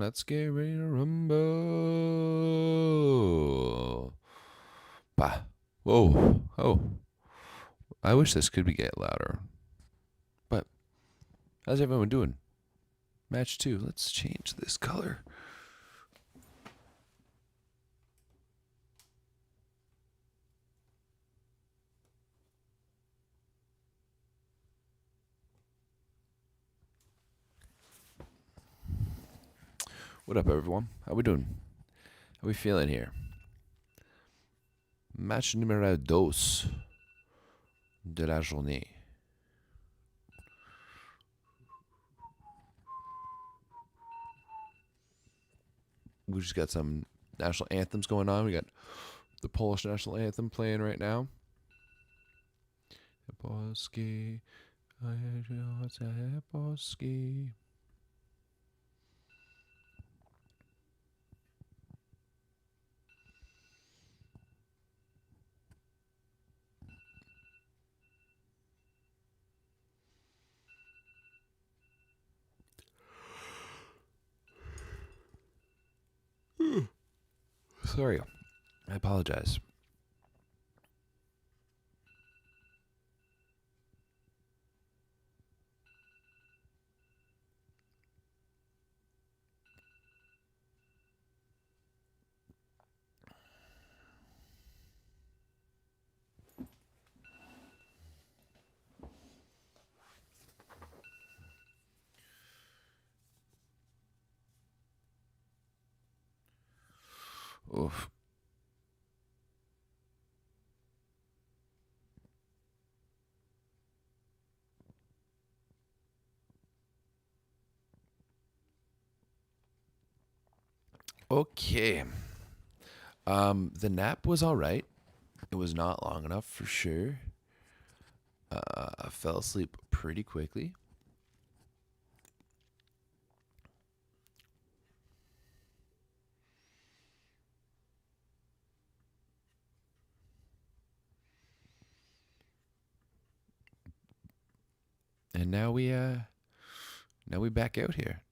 Let's get ready to rumble. Bah. Whoa. Oh. I wish this could get louder. But how's everyone doing? Match 2. Let's change this color. What up, everyone? How we doing? How we feeling here? Match numéro 2 de la journée. We just got some national anthems going on. We got the Polish national anthem playing right now. Polski, Polski. Sorry, I apologize. Oof. Okay. The nap was all right. It was not long enough for sure. I fell asleep pretty quickly. And now we back out here.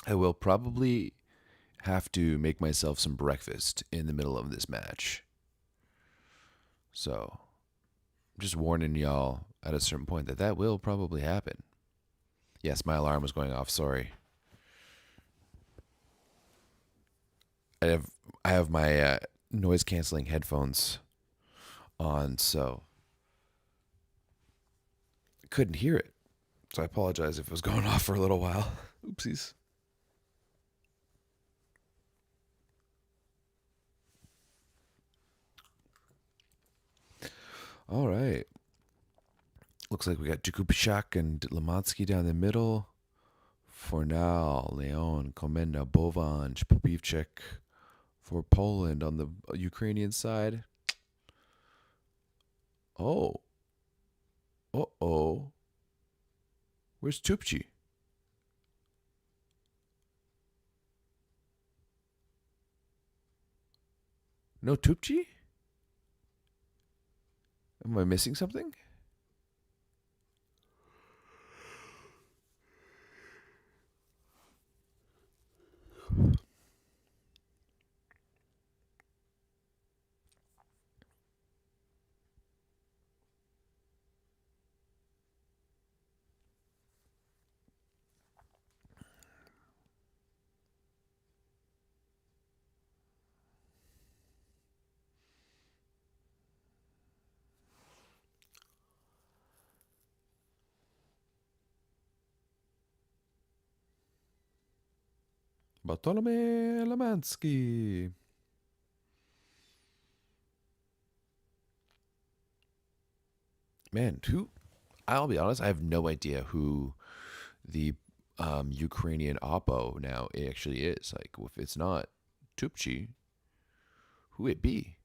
I will probably have to make myself some breakfast in the middle of this match. So, I'm just warning y'all at a certain point that will probably happen. Yes, my alarm was going off. Sorry. I have my noise canceling headphones on, so I couldn't hear it. So I apologize if it was going off for a little while. Oopsies. All right. Looks like we got Jakubczak and Lemansky down the middle. Fornal, Leon, Komenda, Bovan, Popivchik for Poland on the Ukrainian side. Oh. Uh-oh. Where's Tupchi? No Tupchi? Am I missing something? Bartolome Lemansky. Man, I'll be honest, I have no idea who the Ukrainian oppo now actually is. Like, if it's not Tupchi, who it be?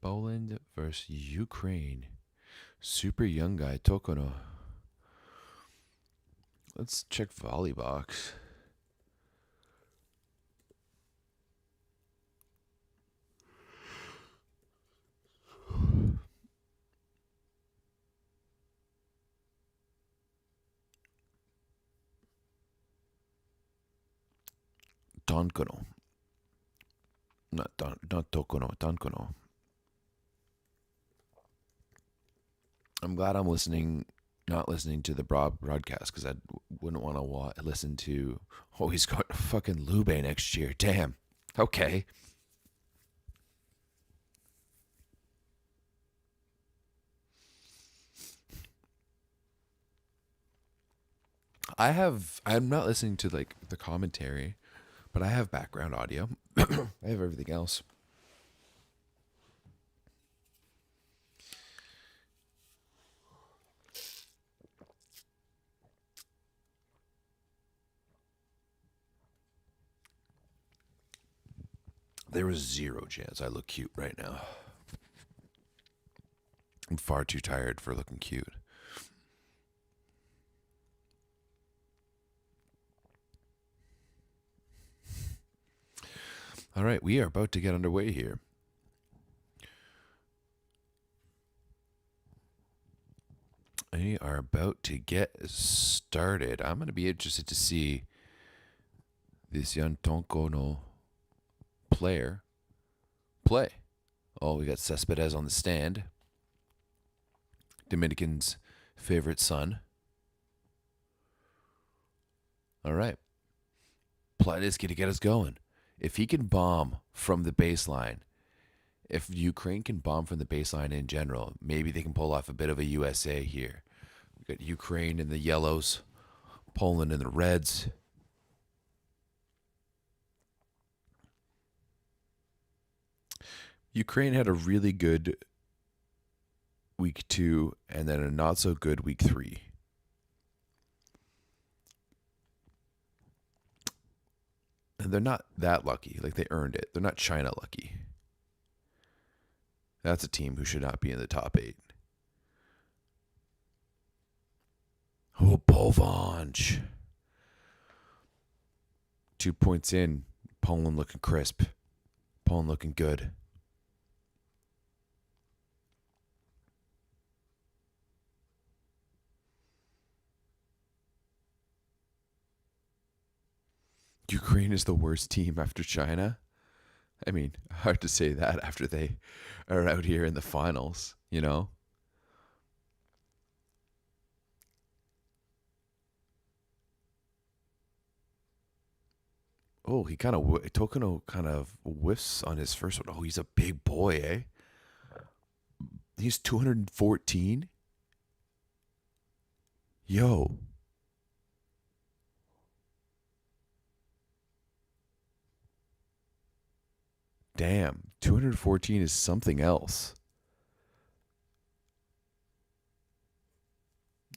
Poland versus Ukraine. Super young guy, Tokono. Let's check Volleybox. Tonkono. Not Tokono, Tonkono. I'm glad I'm not listening to the broadcast because I wouldn't want to listen to. Oh, he's got fucking Lube next year. Damn. Okay. I'm not listening to like the commentary, but I have background audio. I have everything else. There was zero chance I look cute right now. I'm far too tired for looking cute. All right, we are about to get underway here. We are about to get started. I'm going to be interested to see this Yantonko no player play. Oh, we got Cespedes on the stand. Dominican's favorite son. All right. Platinsky to get us going. If he can bomb from the baseline, if Ukraine can bomb from the baseline in general, maybe they can pull off a bit of a USA here. We got Ukraine in the yellows, Poland in the reds. Ukraine had a really good week 2 and then a not so good week 3. And they're not that lucky. Like, they earned it. They're not China lucky. That's a team who should not be in the top 8. Oh, Bovanch. 2 points in. Poland looking crisp. Poland looking good. Ukraine is the worst team after China. I mean, hard to say that after they are out here in the finals, you know? Oh, Tokuno kind of whiffs on his first one. Oh, he's a big boy, eh? He's 214. Yo. Damn. 214 is something else.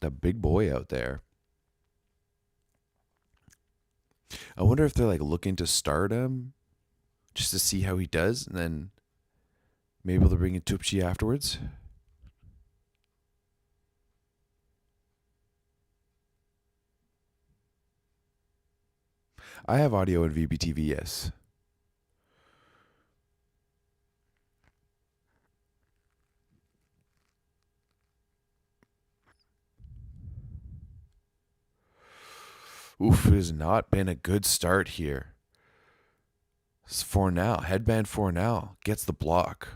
That big boy out there. I wonder if they're like looking to start him just to see how he does, and then maybe they'll bring in Tupchi afterwards. I have audio in VBTV, yes. Oof, it has not been a good start here. It's Fornal, headband Fornal gets the block.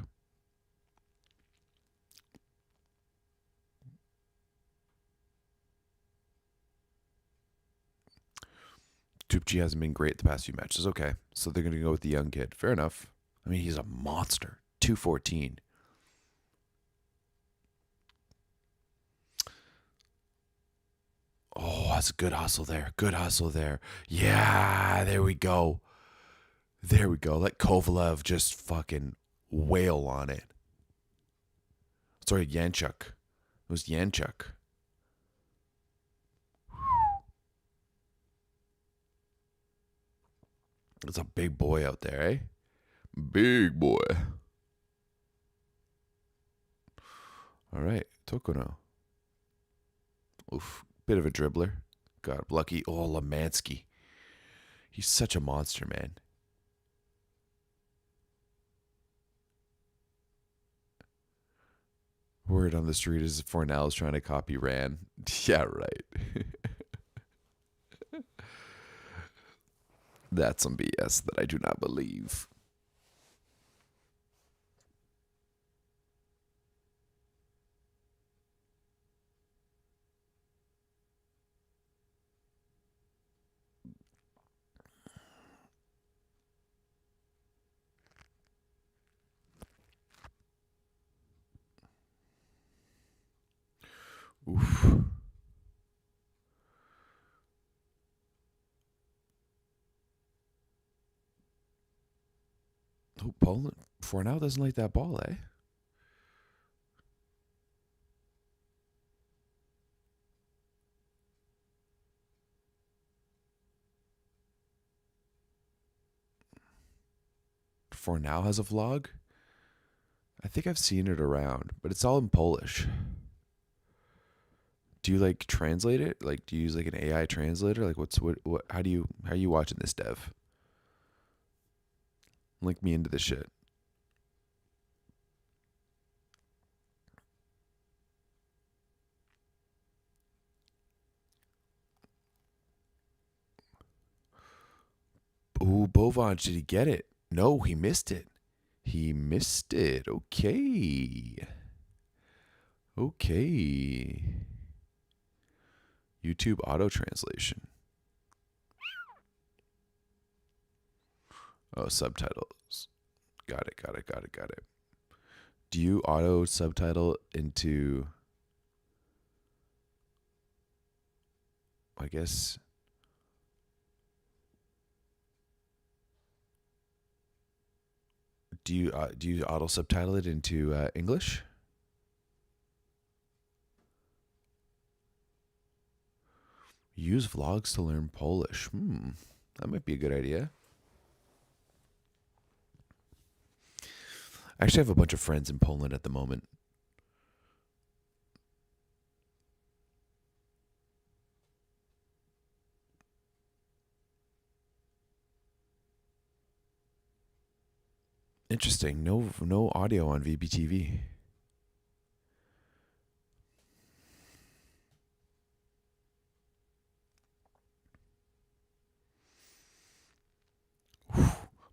Tupchi hasn't been great the past few matches. Okay, so they're going to go with the young kid. Fair enough. I mean, he's a monster. 214. it's a good hustle there. Good hustle there. Yeah, there we go. There we go. Let Kovalev just fucking wail on it. Sorry, Yanchuk. It was Yanchuk. It's a big boy out there, eh? Big boy. All right, Tokuno. Oof, bit of a dribbler. Got lucky. Oh, Lemansky. He's such a monster, man. Word on the street is Fornell is trying to copy Ran. Yeah, right. That's some BS that I do not believe. Oof. Oh, Poland. Fornell doesn't like that ball, eh? Fornell has a vlog? I think I've seen it around, but it's all in Polish. Do you like translate it? Like, do you use like an AI translator? Like, what? How are you watching this, Dev? Link me into this shit. Ooh, Bovan, did he get it? No, he missed it. He missed it. Okay. Okay. YouTube auto translation. Oh, subtitles. Got it. Do you auto subtitle into, I guess, do you auto subtitle it into English? Use vlogs to learn Polish. That might be a good idea. I actually have a bunch of friends in Poland at the moment. Interesting. No audio on VBTV.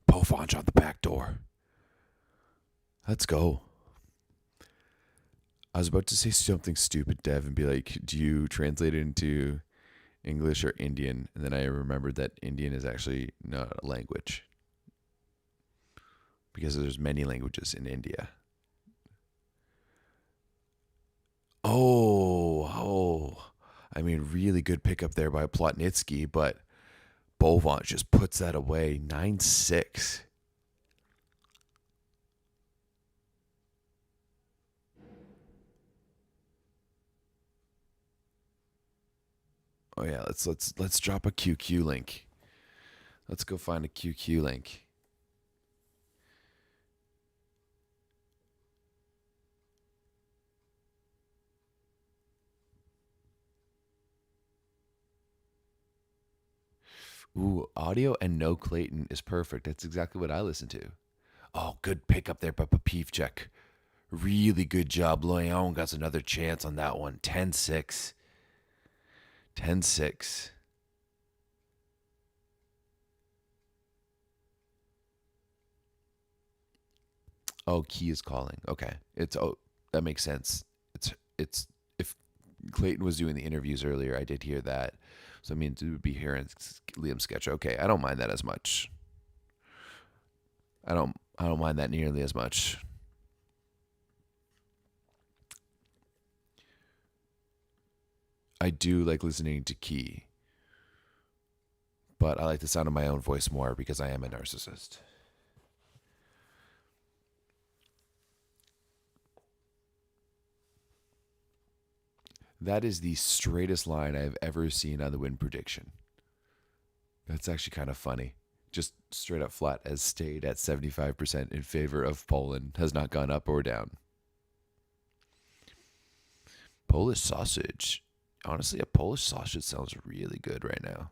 Povanch on the back door. Let's go. I was about to say something stupid, Dev, and be like, do you translate it into English or Indian? And then I remembered that Indian is actually not a language because there's many languages in India. Oh. I mean, really good pickup there by Plotnitsky, but Bovan just puts that away. 9-6. Oh yeah, let's drop a QQ link. Let's go find a QQ link. Ooh, audio and no Clayton is perfect. That's exactly what I listen to. Oh, good pickup there by Papivchek. Really good job. Leon got another chance on that one. 10-6. 10-6. Oh, Key is calling. Okay. That makes sense. It's if Clayton was doing the interviews earlier, I did hear that. So I mean, it would be hearing Liam sketch. Okay, I don't mind that as much. I don't mind that nearly as much. I do like listening to Key, but I like the sound of my own voice more because I am a narcissist. That is the straightest line I've ever seen on the win prediction. That's actually kind of funny. Just straight up flat has stayed at 75% in favor of Poland, has not gone up or down. Polish sausage. Honestly, a Polish sausage sounds really good right now.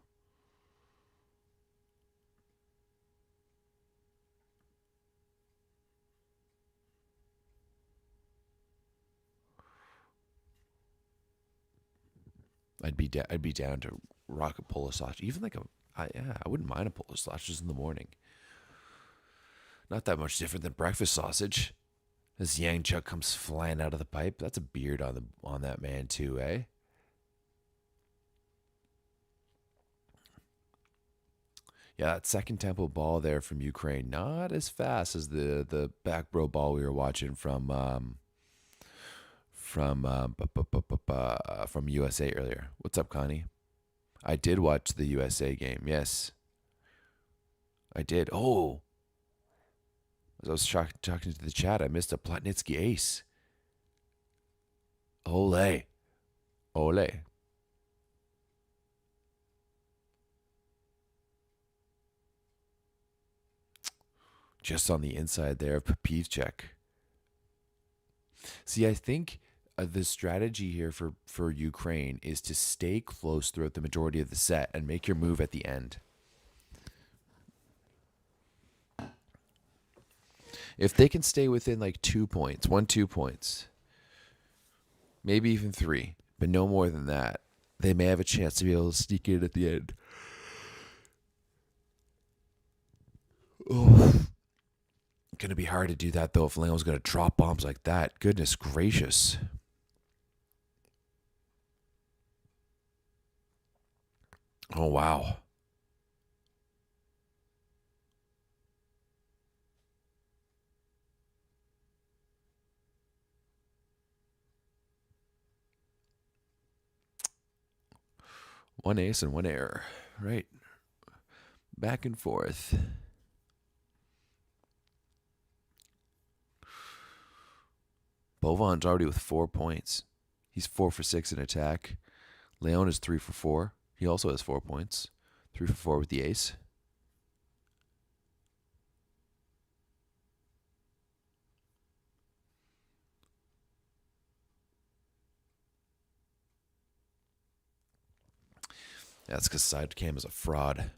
I'd be down to rock a Polish sausage, even like I wouldn't mind a Polish sausage in the morning. Not that much different than breakfast sausage. This Yang Chuck comes flying out of the pipe. That's a beard on that man too, eh? Yeah, that second tempo ball there from Ukraine, not as fast as the back row ball we were watching from USA earlier. What's up, Connie? I did watch the USA game. Yes, I did. Oh, as I was talking to the chat, I missed a Platnitsky ace. Ole, ole. Just on the inside there of Papivchek. See, I think the strategy here for Ukraine is to stay close throughout the majority of the set and make your move at the end. If they can stay within like 2 points, 2 points, maybe even 3, but no more than that, they may have a chance to be able to sneak in at the end. Oh, gonna be hard to do that though if Leon's gonna drop bombs like that. Goodness gracious. Oh wow. One ace and one error. Right. Back and forth. Bovan's already with 4 points. He's 4 for 6 in attack. Leon is 3 for 4. He also has 4 points. 3 for 4 with the ace. That's because Sidecam is a fraud.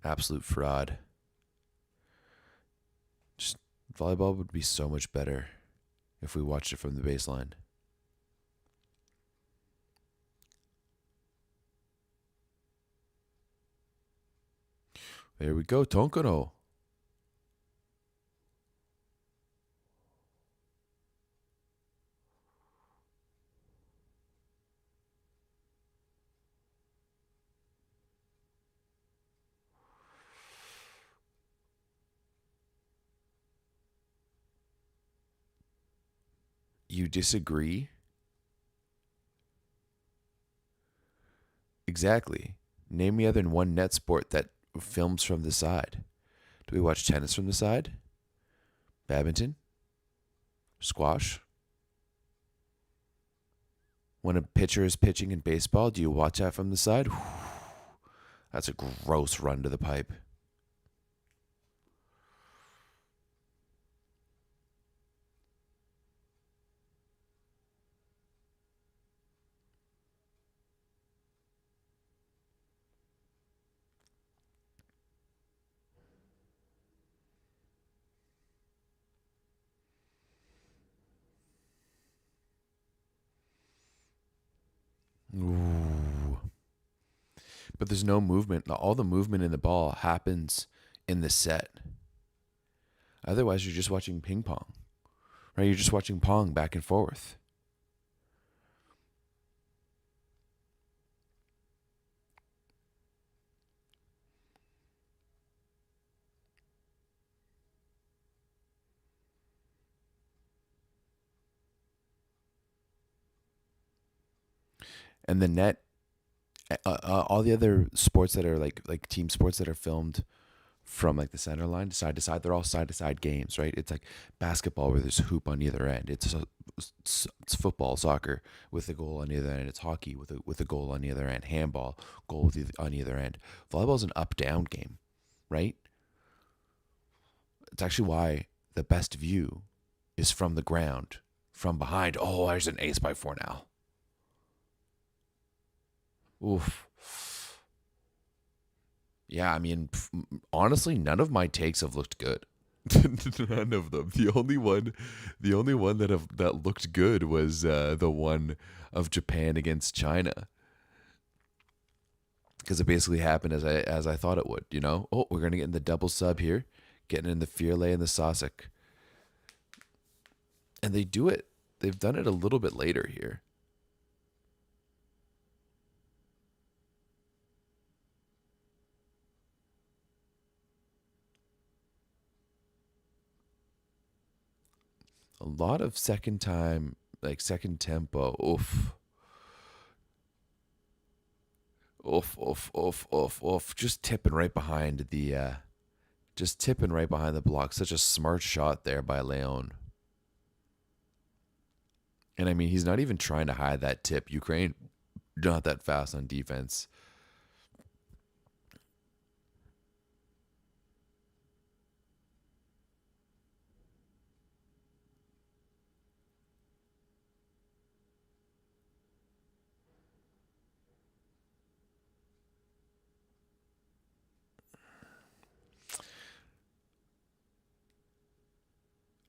Absolute fraud. Just volleyball would be so much better if we watched it from the baseline. There we go, Tonkano. You disagree? Exactly. Name me other than one net sport that films from the side. Do we watch tennis from the side? Badminton? Squash? When a pitcher is pitching in baseball, do you watch that from the side? That's a gross run to the pipe. Ooh. But there's no movement. All the movement in the ball happens in the set. Otherwise, you're just watching ping pong, right? You're just watching pong back and forth. And the net, all the other sports that are like team sports that are filmed from like the center line side to side, they're all side to side games, right? It's like basketball where there's a hoop on either end. It's football, soccer with a goal on either end. It's hockey with a goal on either end. Handball, goal on either end. Volleyball's an up down game, right? It's actually why the best view is from the ground, from behind. Oh, there's an ace by four now. Oof. Yeah, I mean, honestly, none of my takes have looked good. None of them. The only one that looked good was the one of Japan against China, because it basically happened as I thought it would. You know, oh, we're gonna get in the double sub here, getting in the Firle and the Sasek, and they do it. They've done it a little bit later here. A lot of second time, like second tempo. Oof. Oof, oof, oof, oof, oof. Just tipping right behind the block. Such a smart shot there by Leon. And I mean, he's not even trying to hide that tip. Ukraine, not that fast on defense.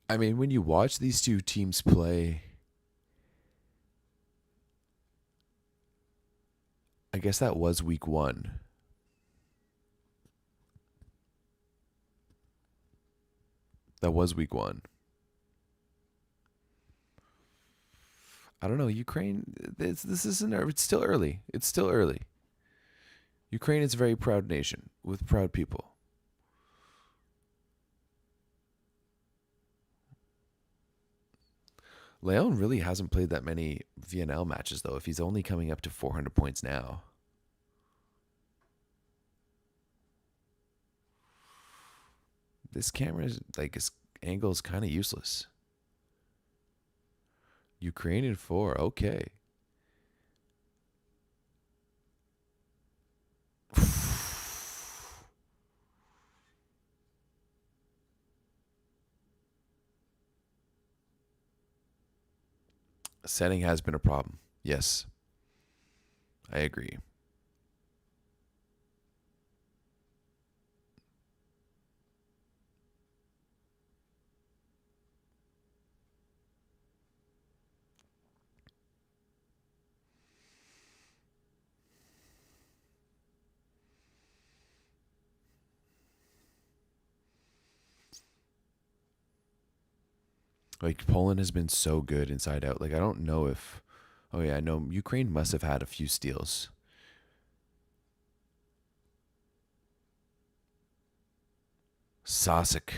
I mean, when you watch these two teams play, I guess that was week one. That was week one. I don't know. Ukraine, this isn't, it's still early. It's still early. Ukraine is a very proud nation with proud people. Leon really hasn't played that many VNL matches, though, if he's only coming up to 400 points now. This camera is like, his angle is kind of useless. Ukrainian 4, okay. Setting has been a problem. Yes, I agree. Like, Poland has been so good inside out. Like, I don't know if. Oh, yeah, I know Ukraine must have had a few steals. Sasek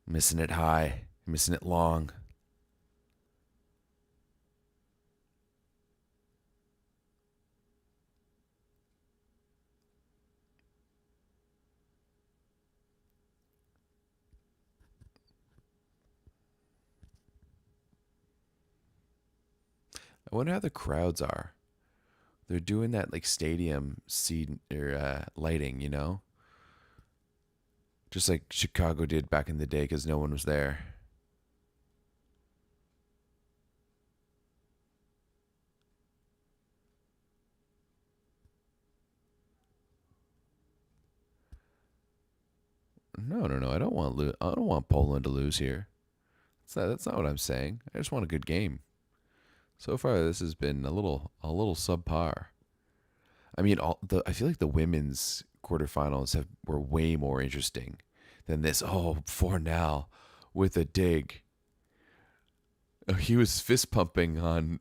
missing it high, missing it long. I wonder how the crowds are. They're doing that like stadium scene or lighting, you know, just like Chicago did back in the day because no one was there. No, no, no. I don't want I don't want Poland to lose here. That's not what I'm saying. I just want a good game. So far, this has been a little subpar. I mean, I feel like the women's quarterfinals were way more interesting than this. Oh, Fornal with a dig. He was fist pumping on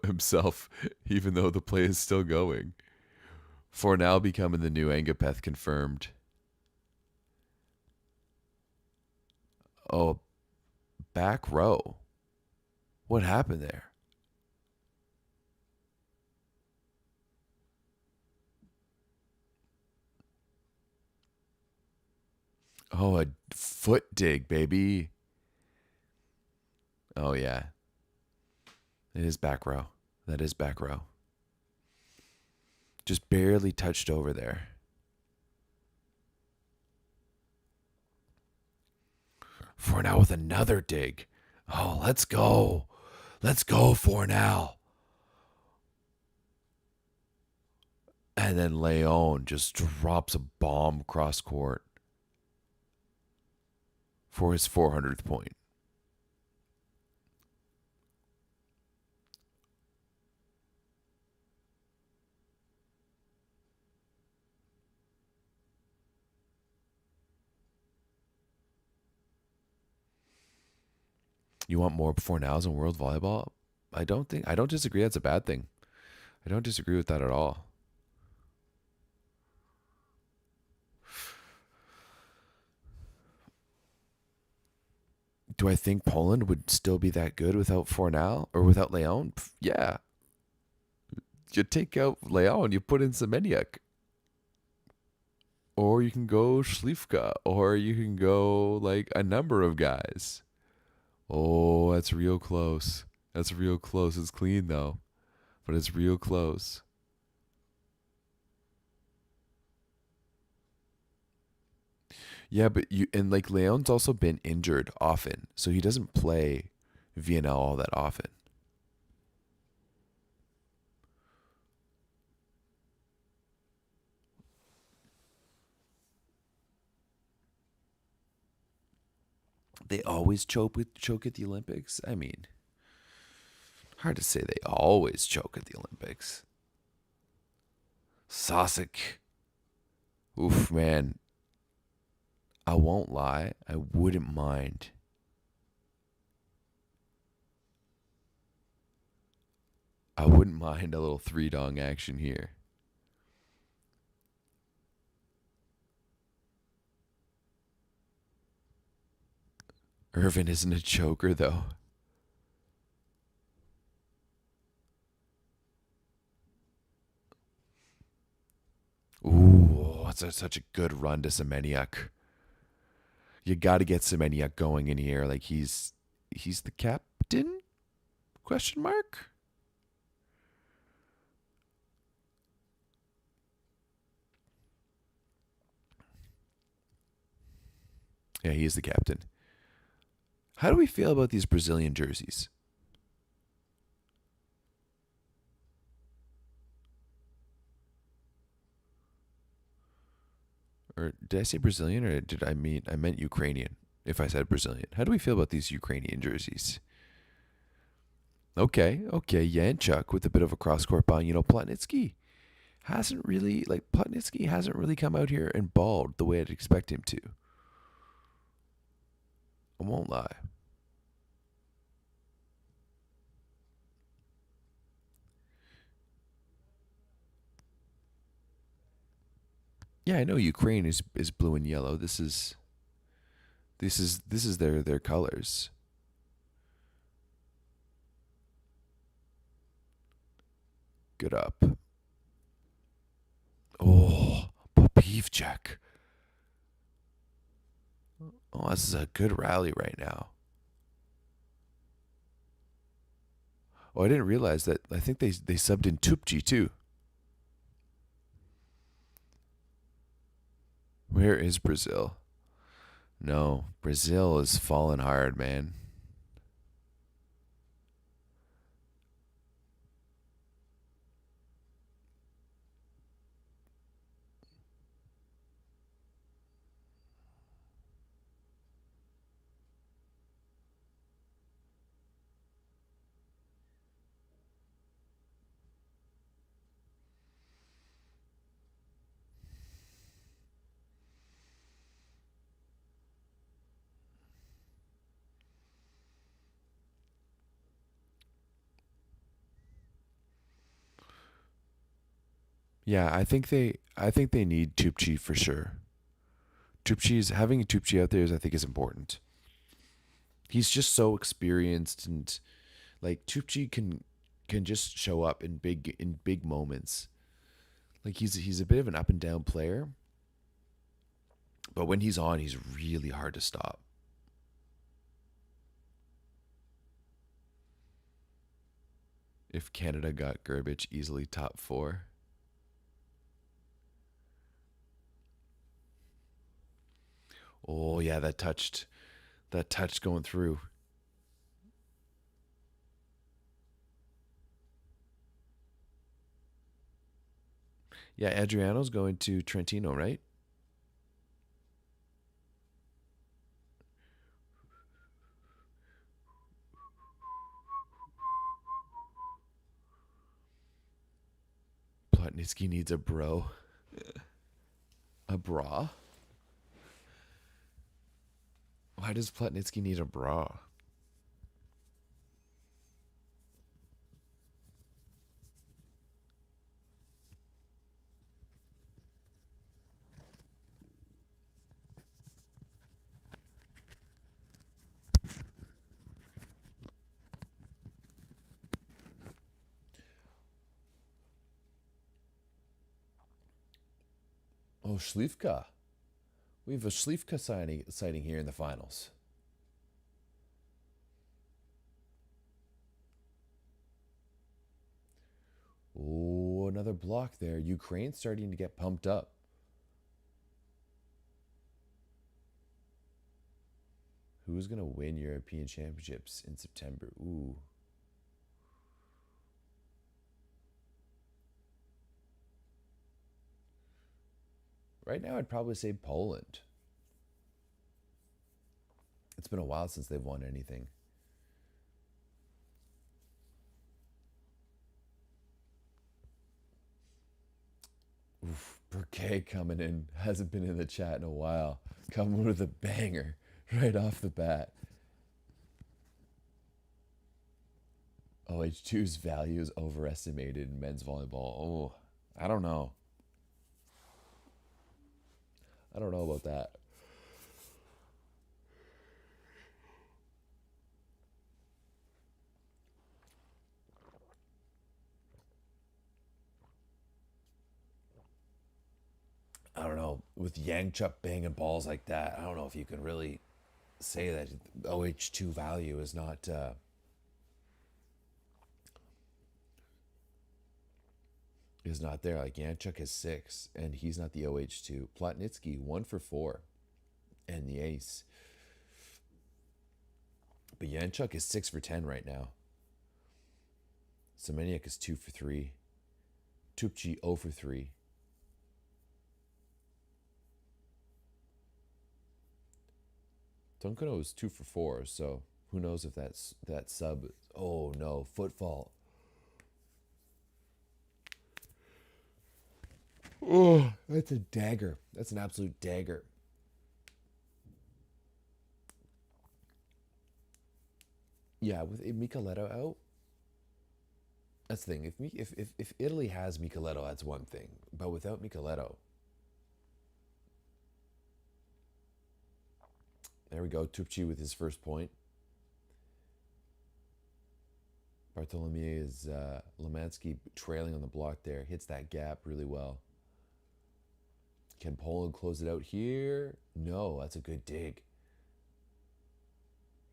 himself, even though the play is still going. Fornal becoming the new Angapeth confirmed. Oh, back row. What happened there? Oh, a foot dig, baby. Oh, yeah. It is back row. That is back row. Just barely touched over there. For now with another dig. Oh, let's go. Let's go, Fornal. And then Leon just drops a bomb cross court for his 400th point. You want more Fornals in world volleyball? I don't disagree that's a bad thing. I don't disagree with that at all. Do I think Poland would still be that good without Fornal or without Leon? Yeah. You take out Leon, you put in Semeniuk. Or you can go Schlifka. Or you can go like a number of guys. Oh, that's real close. That's real close. It's clean though. But it's real close. Yeah, but you and like Leon's also been injured often, so he doesn't play VNL all that often. They always choke at the Olympics. I mean, hard to say they always choke at the Olympics. Sosic. Oof, man. I won't lie. I wouldn't mind. I wouldn't mind a little three dong action here. Irvin isn't a choker though. Ooh, that's such a good run to Semeniuk. You got to get Semeniuk going in here. Like he's the captain? Question mark. Yeah, he is the captain. How do we feel about these Brazilian jerseys? Or did I say Brazilian or did I meant Ukrainian? If I said Brazilian, how do we feel about these Ukrainian jerseys? Okay, Yanchuk with a bit of a cross court ball. You know, Plotnitsky hasn't really come out here and balled the way I'd expect him to. I won't lie. Yeah, I know Ukraine is blue and yellow. This is their colors. Good up. Oh, Popivchek. Oh, this is a good rally right now. Oh, I didn't realize that. I think they subbed in Tupji too. Where is Brazil? No, Brazil is falling hard, man. Yeah, I think they need Tupchi for sure. Tupchi's having a Tupchi out there I think is important. He's just so experienced and like Tupchi can just show up in big moments. Like he's a bit of an up and down player, But when he's on, he's really hard to stop. If Canada got Gerbich easily top 4. Oh yeah, that touched going through. Yeah, Adriano's going to Trentino, right? Plotnitsky needs a bro. A bra? Why does Plotnitsky need a bra? Oh, Schlifka. We have a Schlifka sighting here in the finals. Oh, another block there. Ukraine's starting to get pumped up. Who's going to win European Championships in September? Ooh. Right now, I'd probably say Poland. It's been a while since they've won anything. Oof, Burkay coming in. Hasn't been in the chat in a while. Coming with a banger right off the bat. OH2's value is overestimated in men's volleyball. Oh, I don't know. I don't know about that. I don't know. With Yangchuk banging balls like that, I don't know if you can really say that OH2 value is not there. Like Yanchuk is 6, and he's not the OH2. Plotnitsky 1 for 4, and the ace. But Yanchuk is 6 for 10 right now. Semeniuk is 2 for 3. Tupci 0 for 3. Tunkono is 2 for 4, so who knows if that sub. Oh no, footfall. Oh, that's a dagger. That's an absolute dagger. Yeah, with Micheletto out, that's the thing. If Italy has Micheletto, that's one thing. But without Micheletto, there we go. Tupci with his first point. Bartholomew is Lemansky trailing on the block there. Hits that gap really well. Can Poland close it out here? No, that's a good dig.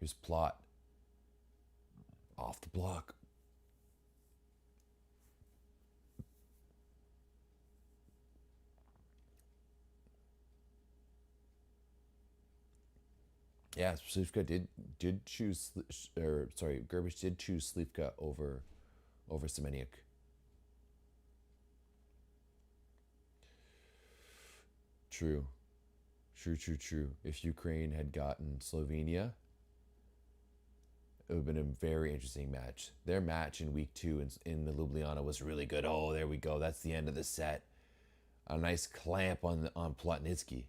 Here's Plot. Off the block. Yeah, Slivka did choose, or sorry, Gerbich did choose Slivka over Semeniuk. True. If Ukraine had gotten Slovenia, it would have been a very interesting match. Their match in week 2 in the Ljubljana was really good. Oh, there we go. That's the end of the set. A nice clamp on Plotnitsky.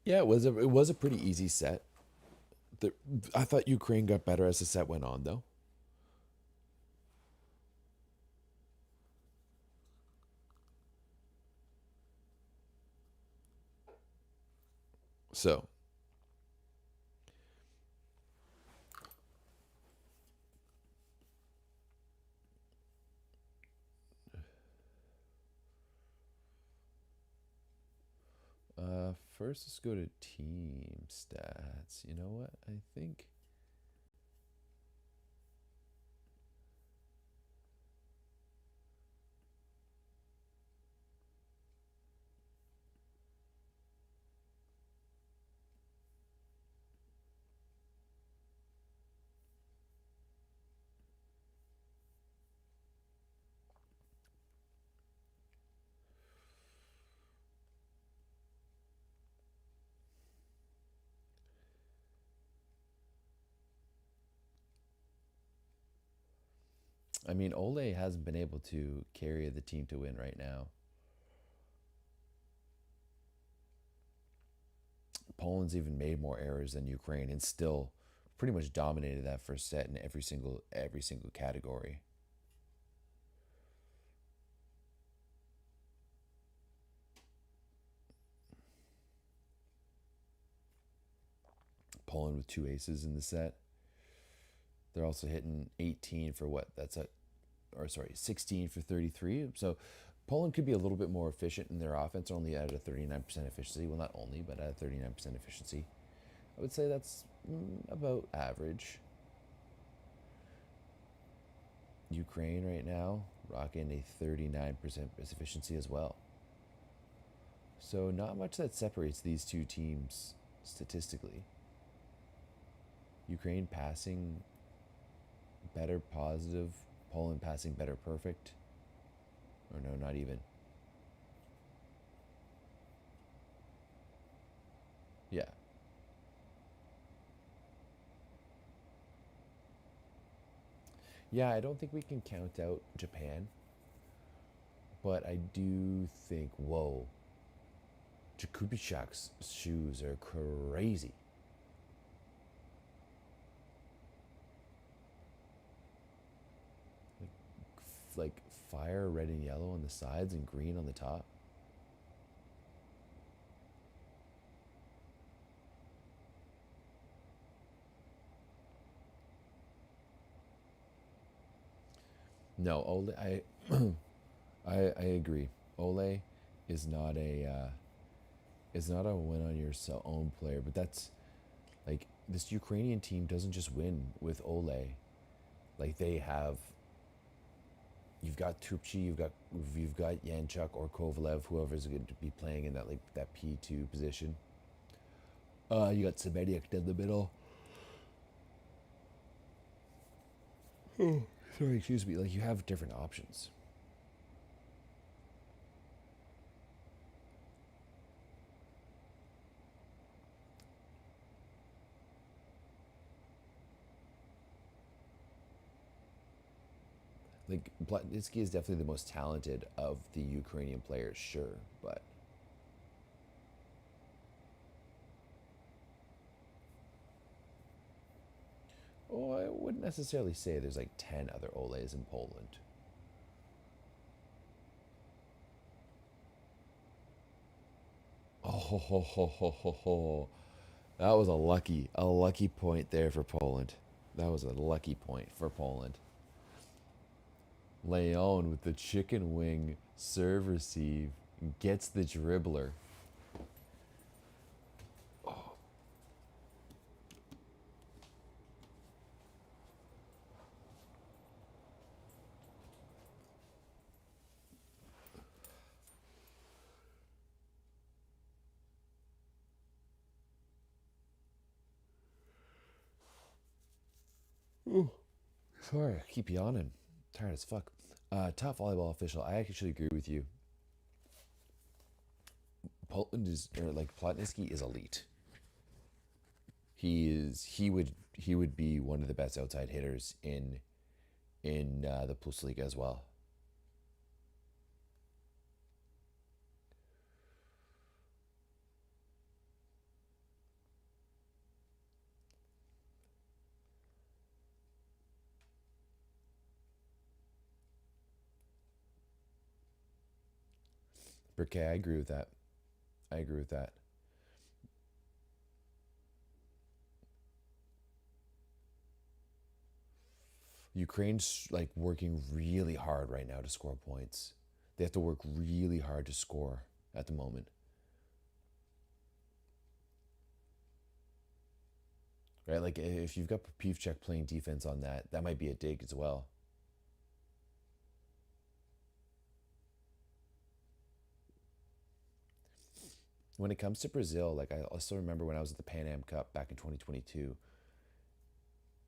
Yeah, it was a pretty easy set. The, I thought Ukraine got better as the set went on, though. So, first let's go to team stats. You know what? I think Ole hasn't been able to carry the team to win right now. Poland's even made more errors than Ukraine and still pretty much dominated that first set in every single category. Poland with two aces in the set. They're also hitting 18 for what? That's a or sorry, 16 for 33. So Poland could be a little bit more efficient in their offense, only at a 39% efficiency. Well, not only, but at a 39% efficiency. I would say that's about average. Ukraine right now rocking a 39% efficiency as well. So not much that separates these two teams statistically. Ukraine passing better positive, Poland passing better perfect. Or no, not even. Yeah. Yeah, I don't think we can count out Japan, but I do think, whoa, Jakubicek's shoes are crazy. Like fire red and yellow on the sides and green on the top. No, Ole, I agree. Ole is not a win on your own player, but that's like this Ukrainian team doesn't just win with Ole. Like they have, you've got Tupchi, you've got Yanchuk or Kovalev, whoever's going to be playing in that P2 position. You got Semeniuk in the middle. Oh, sorry, excuse me. Like you have different options. Like Platnitsky is definitely the most talented of the Ukrainian players, sure, but I wouldn't necessarily say there's like 10 other Oles in Poland. Oh, ho, ho, ho, ho, ho, ho. That was a lucky point there for Poland. That was a lucky point for Poland. Leon with the chicken wing serve receive gets the dribbler. Ooh, sorry, I keep yawning. Tired as fuck. Top volleyball official. I actually agree with you. Poland is or like Plotnitsky is elite. He would be one of the best outside hitters in the Plus League as well. Okay, I agree with that. I agree with that. Ukraine's like working really hard right now to score points. They have to work really hard to score at the moment. Right? Like if you've got Pivchek playing defense on that, that might be a dig as well. When it comes to Brazil, like I still remember when I was at the Pan Am Cup back in 2022,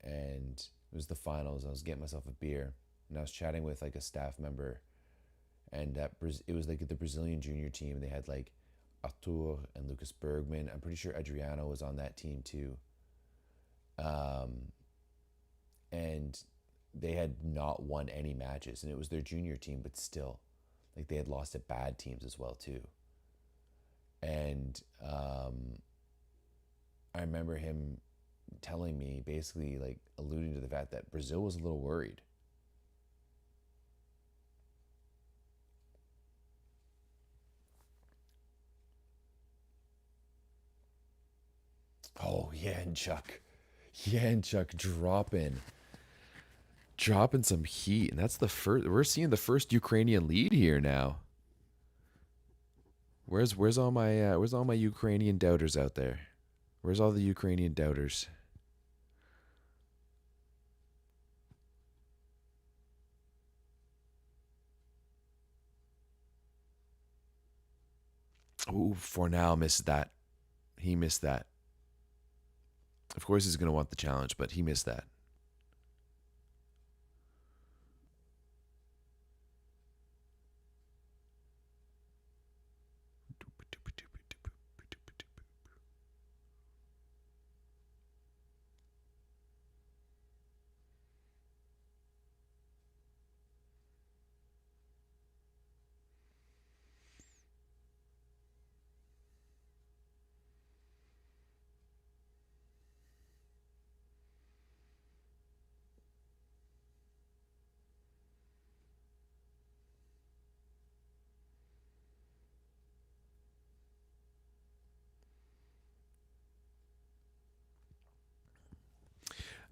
and it was the finals. I was getting myself a beer, and I was chatting with like a staff member, and it was like the Brazilian junior team. They had like Arthur and Lucas Bergman. I'm pretty sure Adriano was on that team too. Um, and they had not won any matches, and it was their junior team, but still, like they had lost to bad teams as well too. And I remember him telling me, basically like alluding to the fact that Brazil was a little worried. Oh yeah, and Chuck, yeah, and Chuck dropping some heat, and that's the first. We're seeing the first Ukrainian lead here now. Where's all my Ukrainian doubters out there? Where's all the Ukrainian doubters? Ooh, Fornal missed that. He missed that. Of course, he's gonna want the challenge, but he missed that.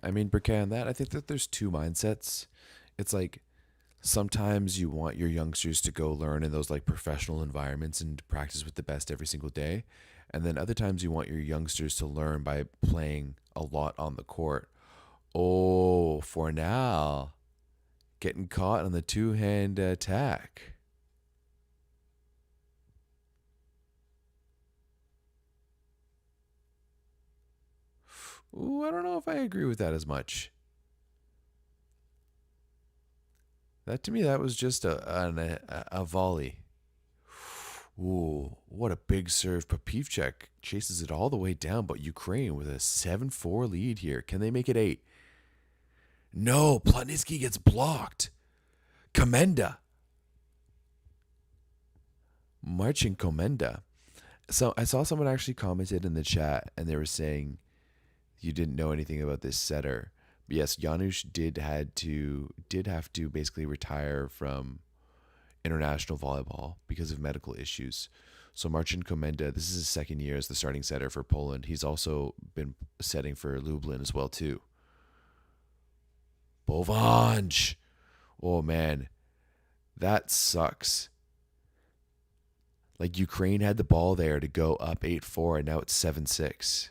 I mean, Briquet, on that, I think that there's two mindsets. It's like sometimes you want your youngsters to go learn in those like professional environments and practice with the best every single day. And then other times you want your youngsters to learn by playing a lot on the court. Oh, for now, getting caught on the two-hand attack. Ooh, I don't know if I agree with that as much. That to me, that was just a volley. Ooh, what a big serve. Papivchek chases it all the way down, but Ukraine with a 7-4 lead here. Can they make it 8? No, Plotnitsky gets blocked. Komenda. Marcin Komenda. So I saw someone actually commented in the chat and they were saying you didn't know anything about this setter. But yes, Janusz did have to basically retire from international volleyball because of medical issues. So Marcin Komenda, this is his second year as the starting setter for Poland. He's also been setting for Lublin as well too. Bovanj. Oh man, that sucks. Like Ukraine had the ball there to go up 8-4 and now it's 7-6.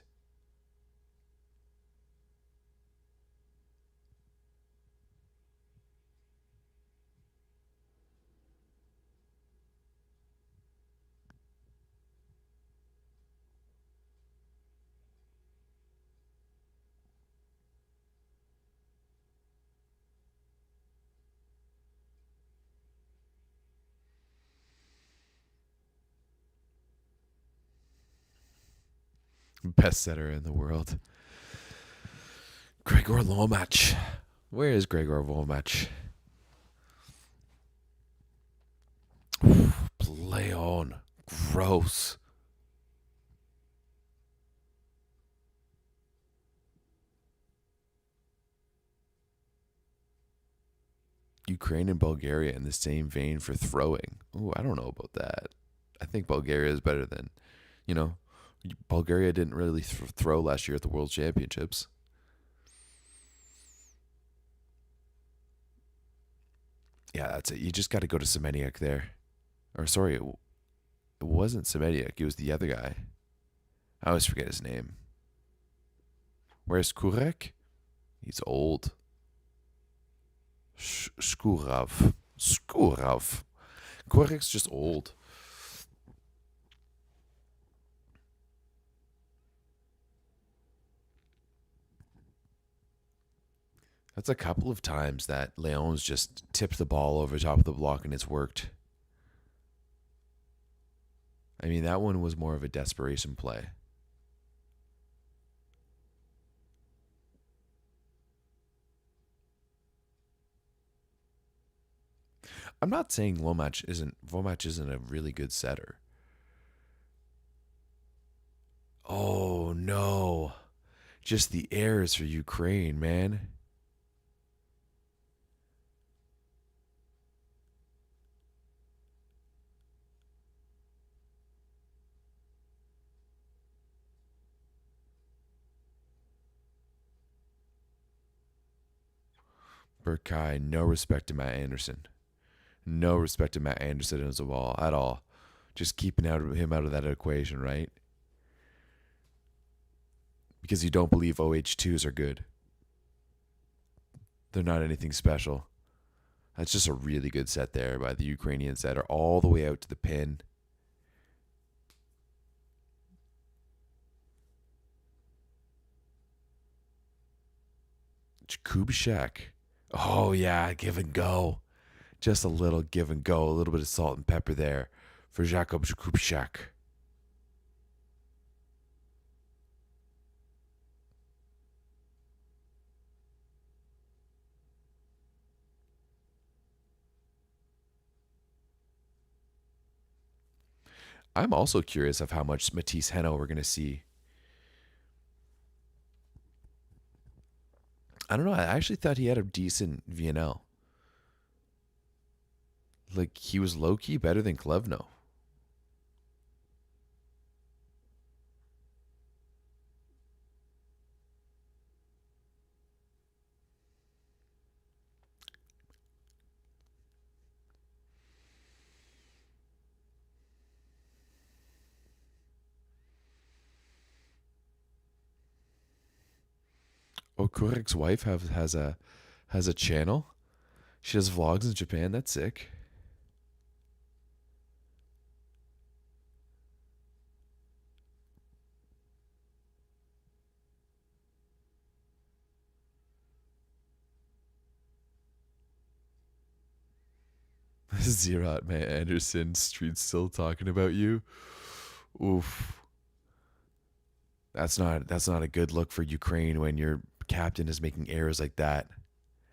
Best setter in the world. Gregor Lomach. Where is Gregor Lomach? Play on. Gross. Ukraine and Bulgaria in the same vein for throwing. Ooh, I don't know about that. I think Bulgaria is better than, you know, Bulgaria didn't really throw last year at the World Championships. Yeah, that's it. You just got to go to Semeniuk there. Or sorry, it wasn't Semeniuk. It was the other guy. I always forget his name. Where's Kurek? He's old. Skurov. Skurov. Kurek's just old. That's a couple of times that Leon's just tipped the ball over top of the block and it's worked. I mean, that one was more of a desperation play. I'm not saying Vomac isn't a really good setter. Oh no. Just the errors for Ukraine, man. Burkai, no respect to Matt Anderson. No respect to Matt Anderson as a ball at all. Just keeping him out of that equation, right? Because you don't believe OH2s are good. They're not anything special. That's just a really good set there by the Ukrainian setter, all the way out to the pin. Kubishek. Oh, yeah, give and go. Just a little give and go, a little bit of salt and pepper there for Jakub Kubishek. I'm also curious of how much Matisse Heno we're going to see. I don't know. I actually thought he had a decent VNL. Like, he was low key better than Klevno. Okurek's wife has a channel. She does vlogs in Japan. That's sick. Zerat man Anderson street still talking about you. Oof. That's not a good look for Ukraine when your captain is making errors like that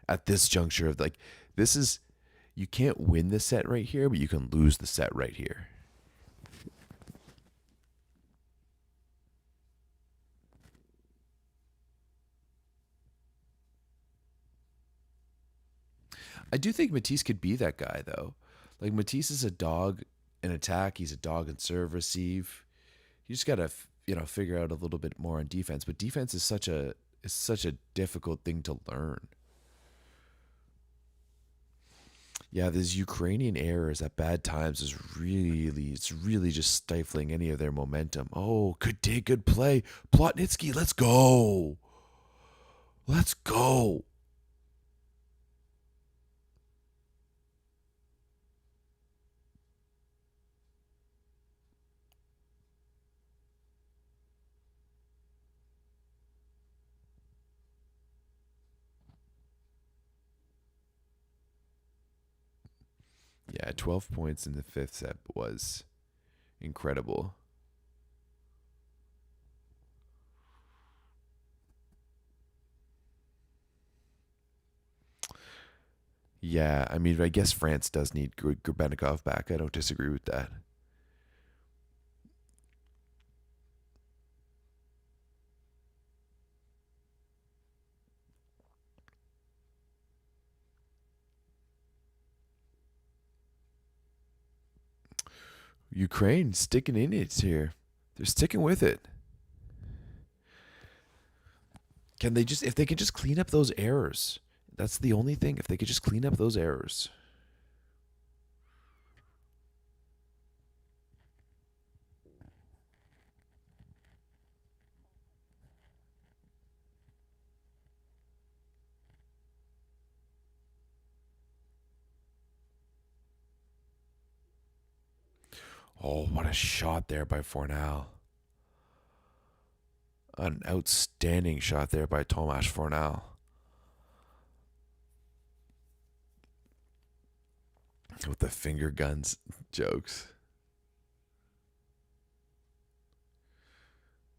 at this juncture of like this is you can't win the set right here, but you can lose the set right here. I do think Matisse could be that guy though. Like Matisse is a dog in attack, he's a dog in serve receive. You just gotta figure out a little bit more on defense. But defense is such a difficult thing to learn. Yeah, these Ukrainian errors at bad times is really just stifling any of their momentum. Oh, good day, good play. Plotnitsky, let's go. Let's go. Yeah, 12 points in the fifth set was incredible. Yeah, I mean, I guess France does need Gurbenikov back. I don't disagree with that. Ukraine sticking in it here. They're sticking with it. Can they just, if they could just clean up those errors? That's the only thing. If they could just clean up those errors. Oh, what a shot there by Fornal. An outstanding shot there by Tomasz Fornal. With the finger guns jokes.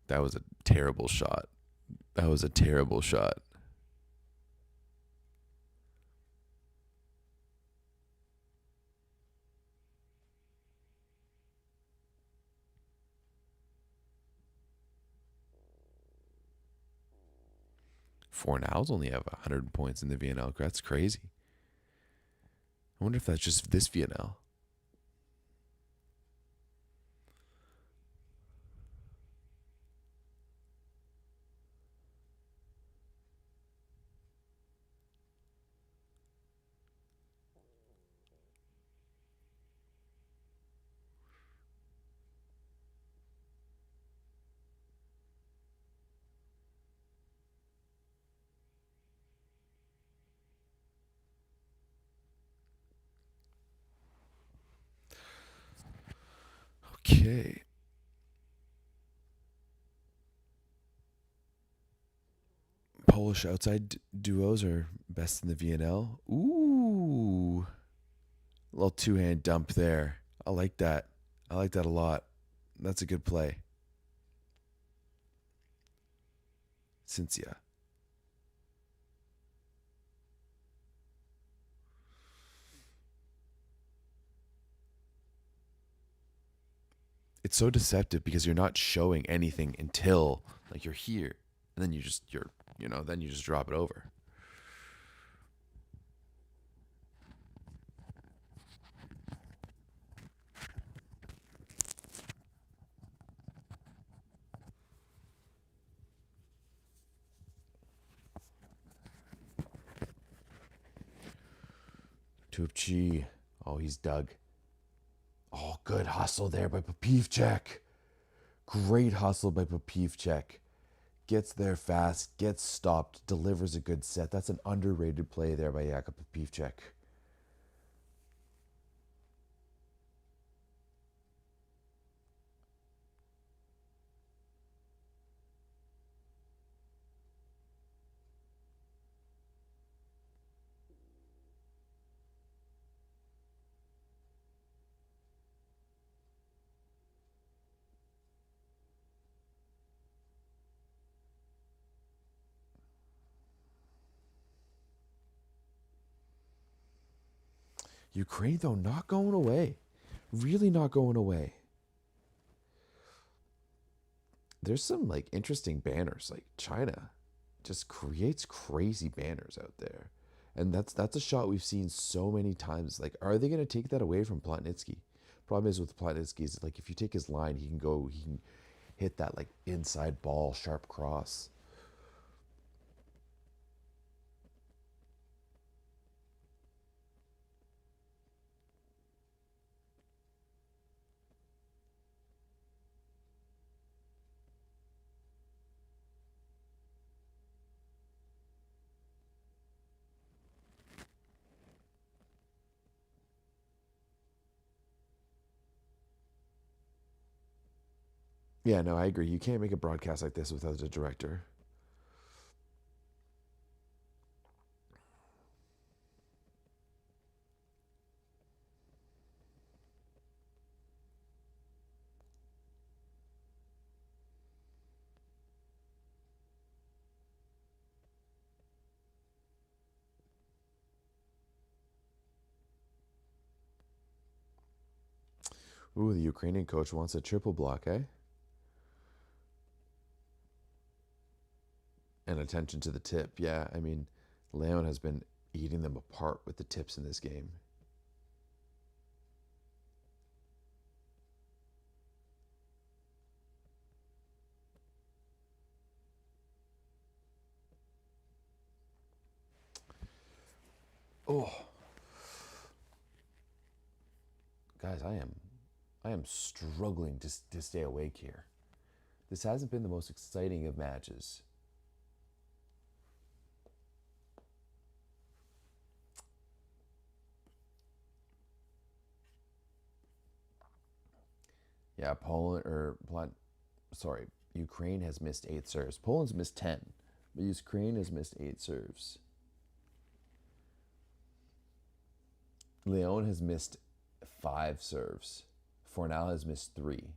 That was a terrible shot. That was a terrible shot. Fornals only have 100 points in the VNL. That's crazy. I wonder if that's just this VNL. Okay. Polish outside duos are best in the VNL. Ooh. A little two-hand dump there. I like that. I like that a lot. That's a good play. Cynthia. It's so deceptive because you're not showing anything until like you're here. And then then you just drop it over. Tupchi. Oh, he's dug. Oh, good hustle there by Popivchek. Great hustle by Popivchek. Gets there fast, gets stopped, delivers a good set. That's an underrated play there by Jakub Popivchek. Ukraine, though, not going away. Really not going away. There's some like interesting banners. Like China just creates crazy banners out there. And that's a shot we've seen so many times. Like, are they gonna take that away from Plotnitsky? Problem is with Plotnitsky is like if you take his line, he can hit that like inside ball, sharp cross. Yeah, no, I agree. You can't make a broadcast like this without a director. Ooh, the Ukrainian coach wants a triple block, eh? And attention to the tip. Yeah, I mean, Leon has been eating them apart with the tips in this game. Oh, guys, I am struggling to stay awake here. This hasn't been the most exciting of matches. Yeah, Ukraine has missed 8 serves. Poland's missed 10, but Ukraine has missed 8 serves. Leon has missed 5 serves. Fornal has missed 3.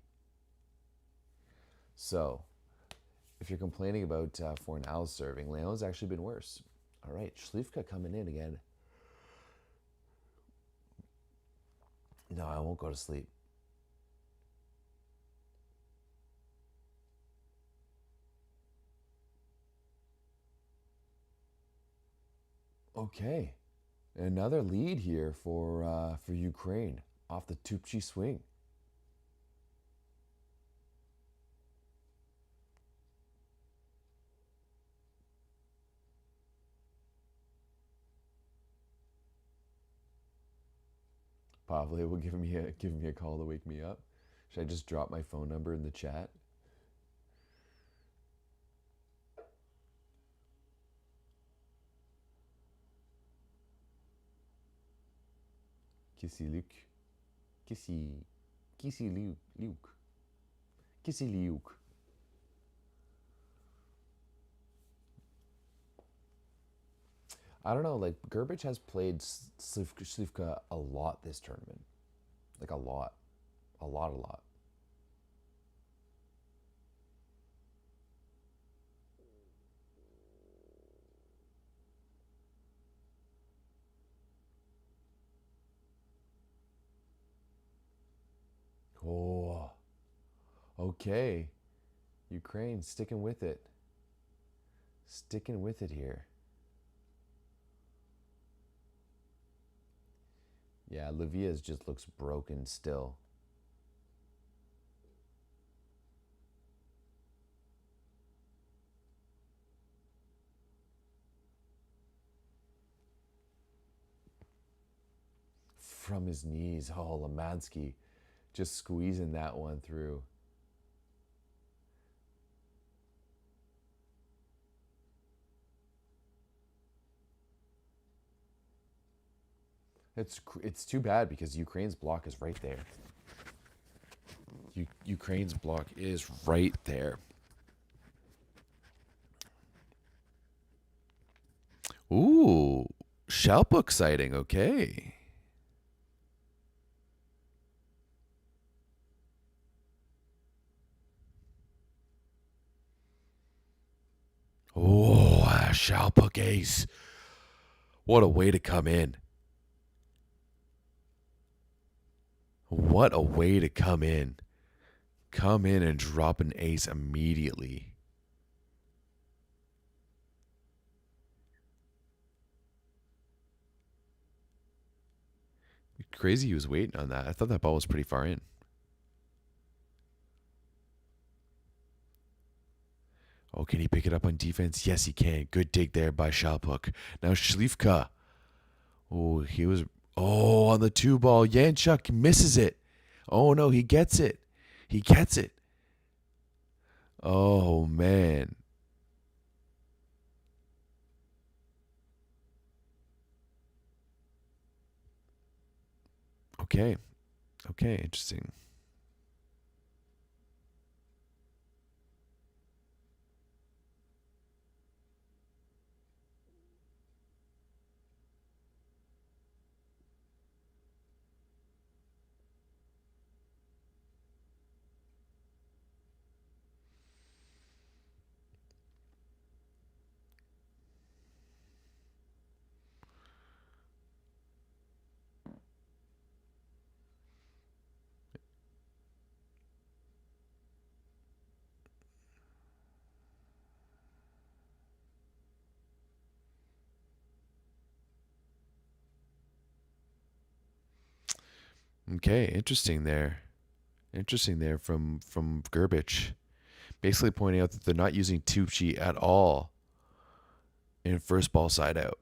So, if you're complaining about Fornal's serving, Leon's actually been worse. All right, Schlifka coming in again. No, I won't go to sleep. Okay, another lead here for Ukraine off the Tupchi swing. Pavle will give me a call to wake me up. Should I just drop my phone number in the chat? Kissy Luke. Kissy Luke. Kissy Luke. I don't know, like, Gerbich has played Slivka a lot this tournament. Like, a lot. A lot. Oh, okay. Ukraine sticking with it. Sticking with it here. Yeah, Livia's just looks broken still. From his knees. Oh, Lemansky just squeezing that one through. It's too bad because Ukraine's block is right there. Ukraine's block is right there. Ooh, Shalpuk sighting. Okay. Oh, Shalpuk ace. What a way to come in. What a way to come in. Come in and drop an ace immediately. Crazy he was waiting on that. I thought that ball was pretty far in. Oh, can he pick it up on defense? Yes, he can. Good dig there by Shalpuk. Now Schlifka. Oh, he was... Oh, on the 2 ball. Yanchuk misses it. Oh, no, he gets it. He gets it. Oh, man. Okay. Okay, interesting. Okay, interesting there. Interesting there from Gerbich. Basically pointing out that they're not using Tucci at all in first ball side out.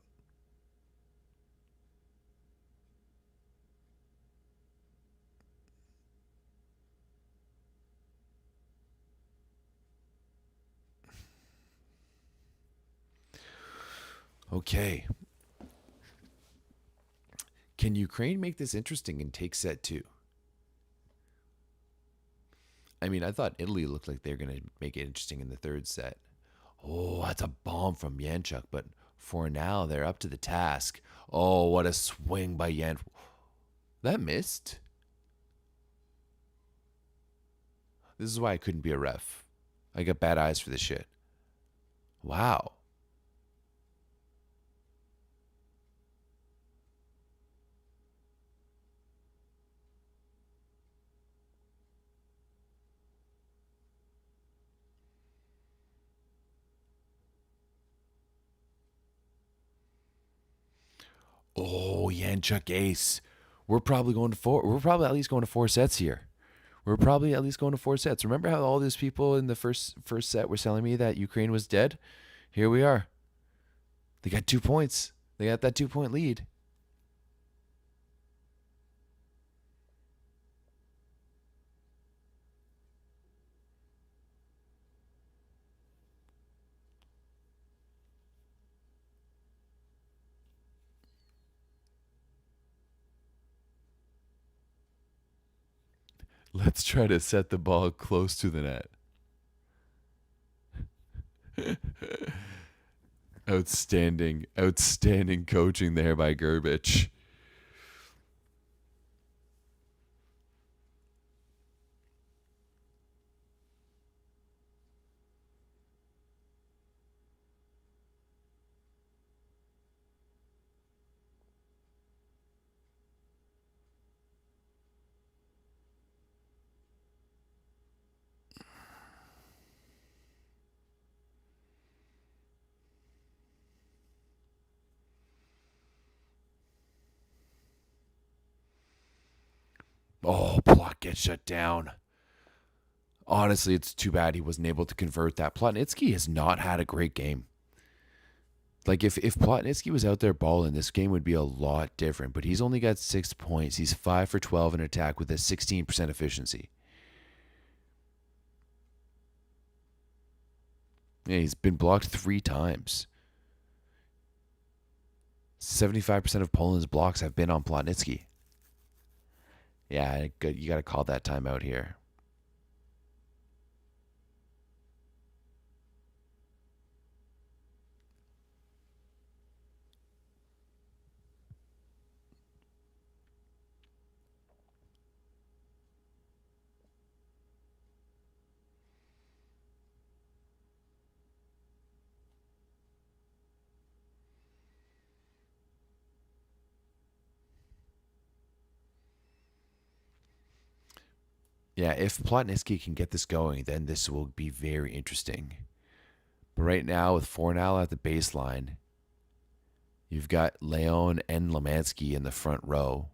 Okay. Can Ukraine make this interesting and take set 2? I mean, I thought Italy looked like they were going to make it interesting in the third set. Oh, that's a bomb from Yanchuk, but for now, they're up to the task. Oh, what a swing by Yan. That missed. This is why I couldn't be a ref. I got bad eyes for this shit. Wow. Oh, Yanchuk ace. We're probably going to four. We're probably at least going to 4 sets here. We're probably at least going to 4 sets. Remember how all these people in the first set were telling me that Ukraine was dead? Here we are. They got 2 points. They got that 2-point lead. Let's try to set the ball close to the net. Outstanding coaching there by Gerbich. Oh, Plot gets shut down. Honestly, it's too bad he wasn't able to convert that. Plotnitsky has not had a great game. Like, if Plotnitsky was out there balling, this game would be a lot different. But he's only got 6 points. He's 5 for 12 in attack with a 16% efficiency. Yeah, he's been blocked 3 times. 75% of Poland's blocks have been on Plotnitsky. Yeah, good. You got to call that timeout here. Yeah, if Plotnitsky can get this going, then this will be very interesting. But right now, with Fornal at the baseline, you've got Leon and Lemansky in the front row.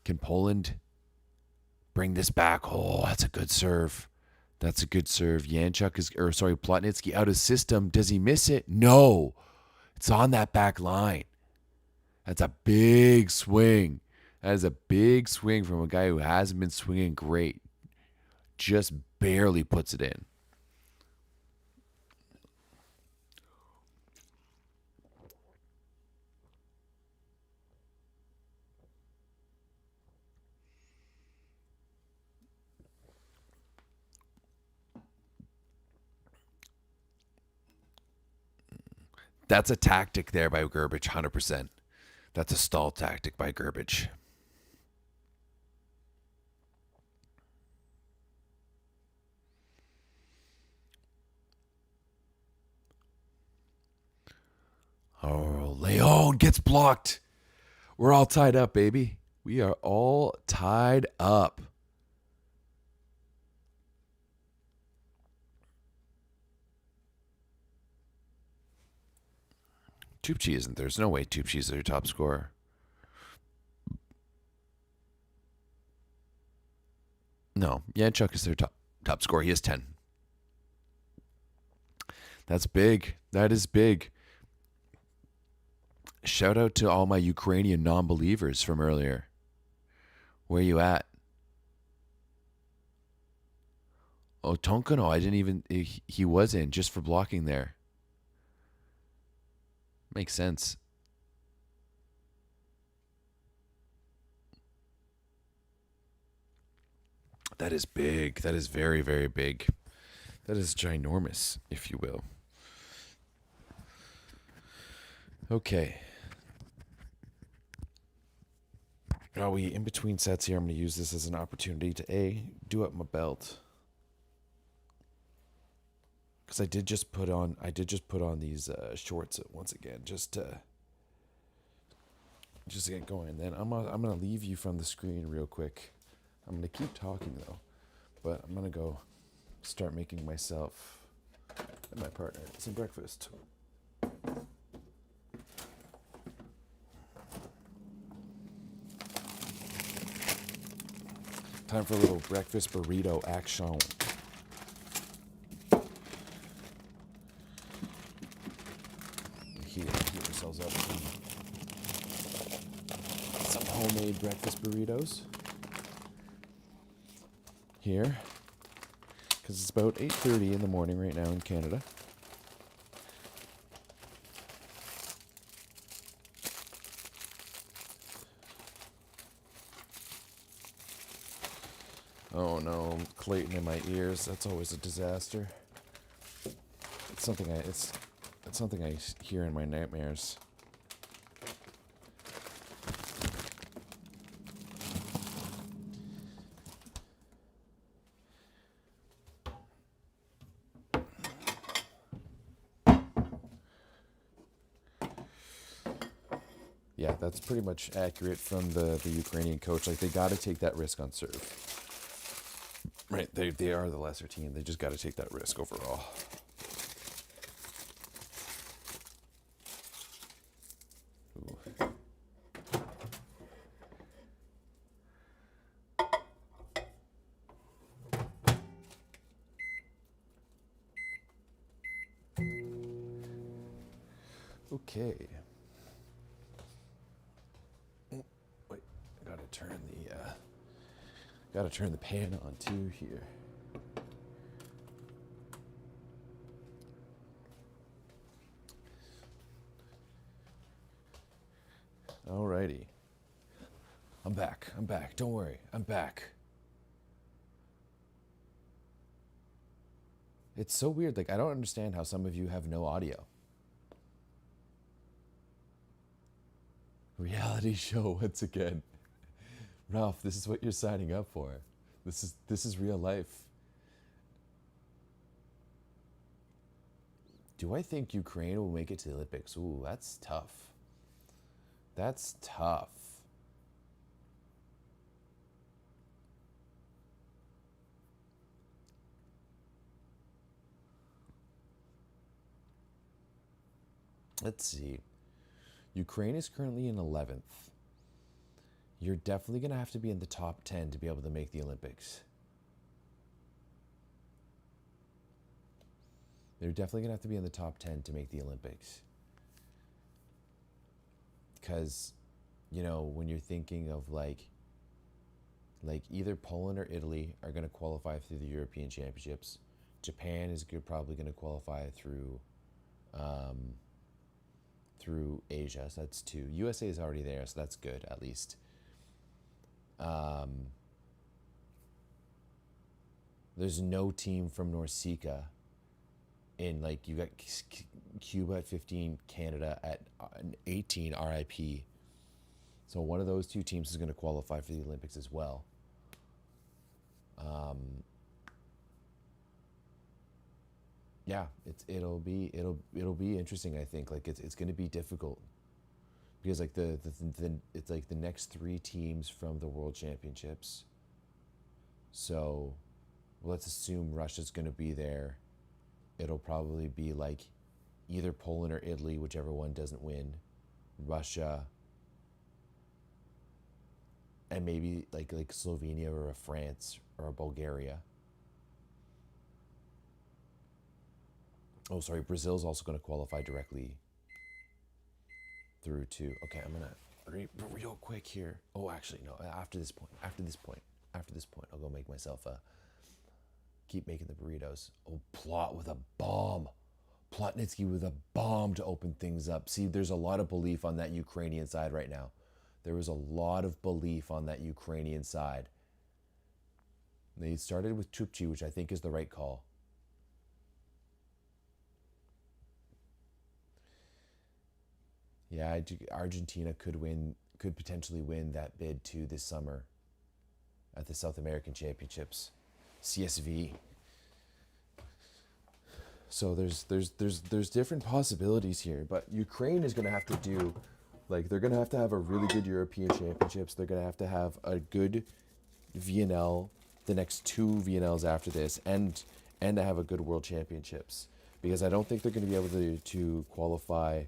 Can Poland bring this back? Oh, that's a good serve. That's a good serve. Plotnitsky out of system. Does he miss it? No. It's on that back line. That's a big swing. That is a big swing from a guy who hasn't been swinging great. Just barely puts it in. That's a tactic there by Gerbich, 100%. That's a stall tactic by Gerbich. Oh, Leon gets blocked. We're all tied up, baby. We are all tied up. Tupchi isn't. There's no way Tupchi's their top scorer. No, Yanchuk is their top scorer. He has 10. That's big. That is big. Shout out to all my Ukrainian non-believers from earlier. Where you at? Oh, Tonkano, I didn't even. He was in just for blocking there. Makes sense. That is big. That is very, very big. That is ginormous, if you will. Okay. Are we in between sets here? I'm going to use this as an opportunity to do up my belt, because I did just put on these shorts once again just to get going. And then I'm gonna leave you from the screen real quick. I'm gonna keep talking though, but I'm gonna go start making myself and my partner some breakfast. Time for a little breakfast burrito action. Heat ourselves up some homemade breakfast burritos here, because it's about 8:30 in the morning right now in Canada. Oh no, Clayton in my ears. That's always a disaster. It's something I hear in my nightmares. Yeah, that's pretty much accurate from the Ukrainian coach. Like, they got to take that risk on serve. Right, they are the lesser team. They just got to take that risk overall. Ooh. Okay. Wait, gotta turn the pan on too here. Alrighty. I'm back. Don't worry. I'm back. It's so weird. Like, I don't understand how some of you have no audio. Reality show once again. Ralph, this is what you're signing up for. This is real life. Do I think Ukraine will make it to the Olympics? Ooh, that's tough. That's tough. Let's see. Ukraine is currently in 11th. You're definitely going to have to be in the top 10 to be able to make the Olympics. They're definitely going to have to be in the top 10 to make the Olympics. Because, you know, when you're thinking of like either Poland or Italy are going to qualify through the European Championships. Japan is probably going to qualify through Asia, so that's 2. USA is already there, so that's good at least. There's no team from Norseca in, like, you got Cuba at 15, Canada at 18, RIP. So one of those two teams is going to qualify for the Olympics as well. Yeah, it'll be interesting. I think, like, it's going to be difficult because, like, it's like the next 3 teams from the World Championships. So let's assume Russia's going to be there. It'll probably be like either Poland or Italy, whichever one doesn't win. Russia, and maybe like Slovenia or a France or a Bulgaria. Oh, sorry, Brazil's also going to qualify directly through to. Okay, I'm gonna real quick here. Oh, actually, no. After this point, I'll go make myself Keep making the burritos. Oh, Plot with a bomb. Plotnitsky with a bomb to open things up. See, there's a lot of belief on that Ukrainian side right now. There was a lot of belief on that Ukrainian side. They started with Tupchi, which I think is the right call. Yeah, Argentina could potentially win that bid too this summer at the South American Championships, CSV. So there's different possibilities here, but Ukraine is going to have to do, like, they're going to have a really good European Championships. They're going to have a good VNL, the next two VNLs after this, and to have a good World Championships, because I don't think they're going to be able to qualify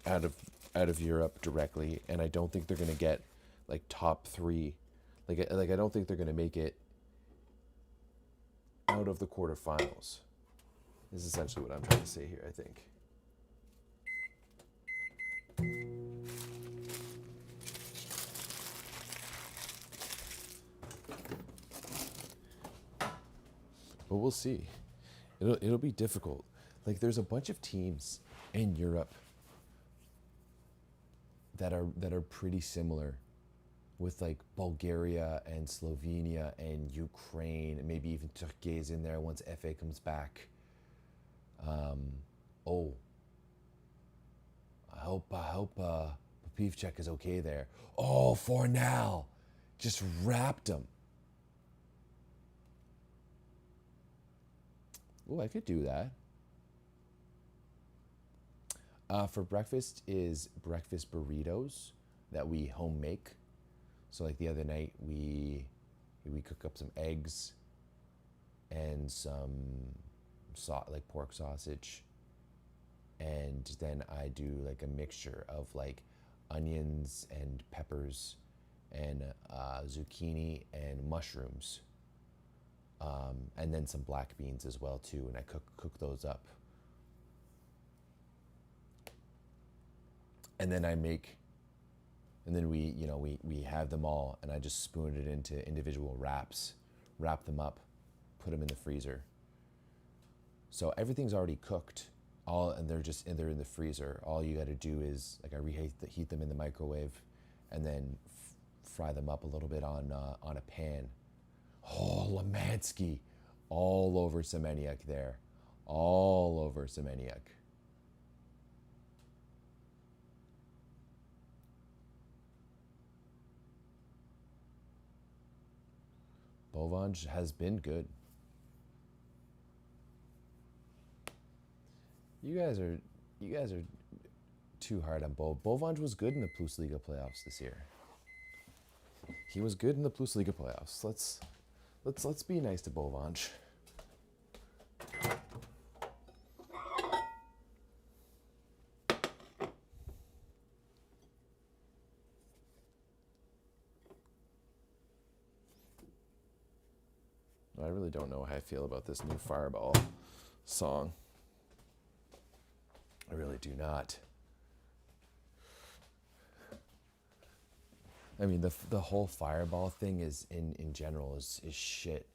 out of Europe directly, and I don't think they're going to get like top three, like I don't think they're going to make it out of the quarterfinals. Is essentially what I'm trying to say here, I think. But we'll see. It'll be difficult. Like, there's a bunch of teams in Europe that are pretty similar, with like Bulgaria and Slovenia and Ukraine, and maybe even Turkey is in there once FA comes back. Oh, I hope Popivchek is okay there. Oh, Fornal just wrapped him. Oh, I could do that. For breakfast is breakfast burritos that we home make. So like the other night we cook up some eggs and some like pork sausage, and then I do like a mixture of like onions and peppers and zucchini and mushrooms, and then some black beans as well too, and I cook those up. And then we have them all, and I just spoon it into individual wraps, wrap them up, put them in the freezer. So everything's already cooked, and they're in the freezer. All you got to do is, like, I heat them in the microwave, and then fry them up a little bit on a pan. Oh, Lemansky, all over Semeniuk there, all over Semeniuk. Bovanj has been good. You guys are too hard on Bovanj was good in the Plus Liga playoffs this year. He was good in the Plus Liga playoffs. Let's be nice to Bovanj. I really don't know how I feel about this new Fireball song. I really do not. I mean, the whole Fireball thing is in general is shit.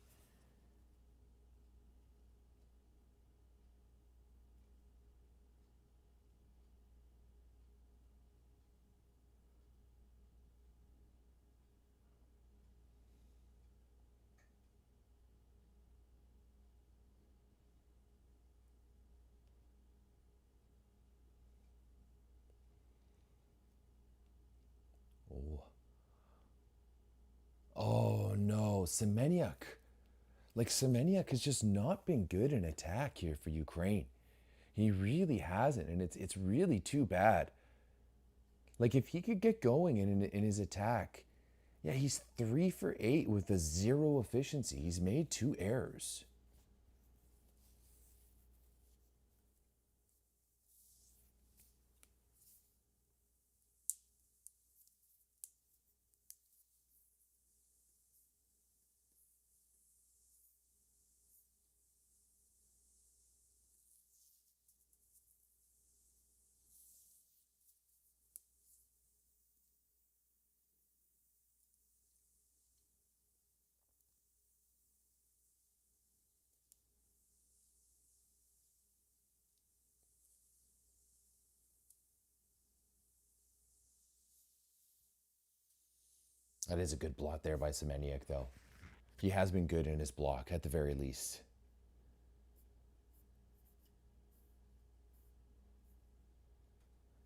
Oh, oh no, Semeniuk. Like, Semeniuk has just not been good in attack here for Ukraine. He really hasn't, and it's really too bad. Like, if he could get going in his attack, yeah, he's 3 for 8 with a 0 efficiency. He's made 2 errors. That is a good block there by Semeniuk, though. He has been good in his block, at the very least.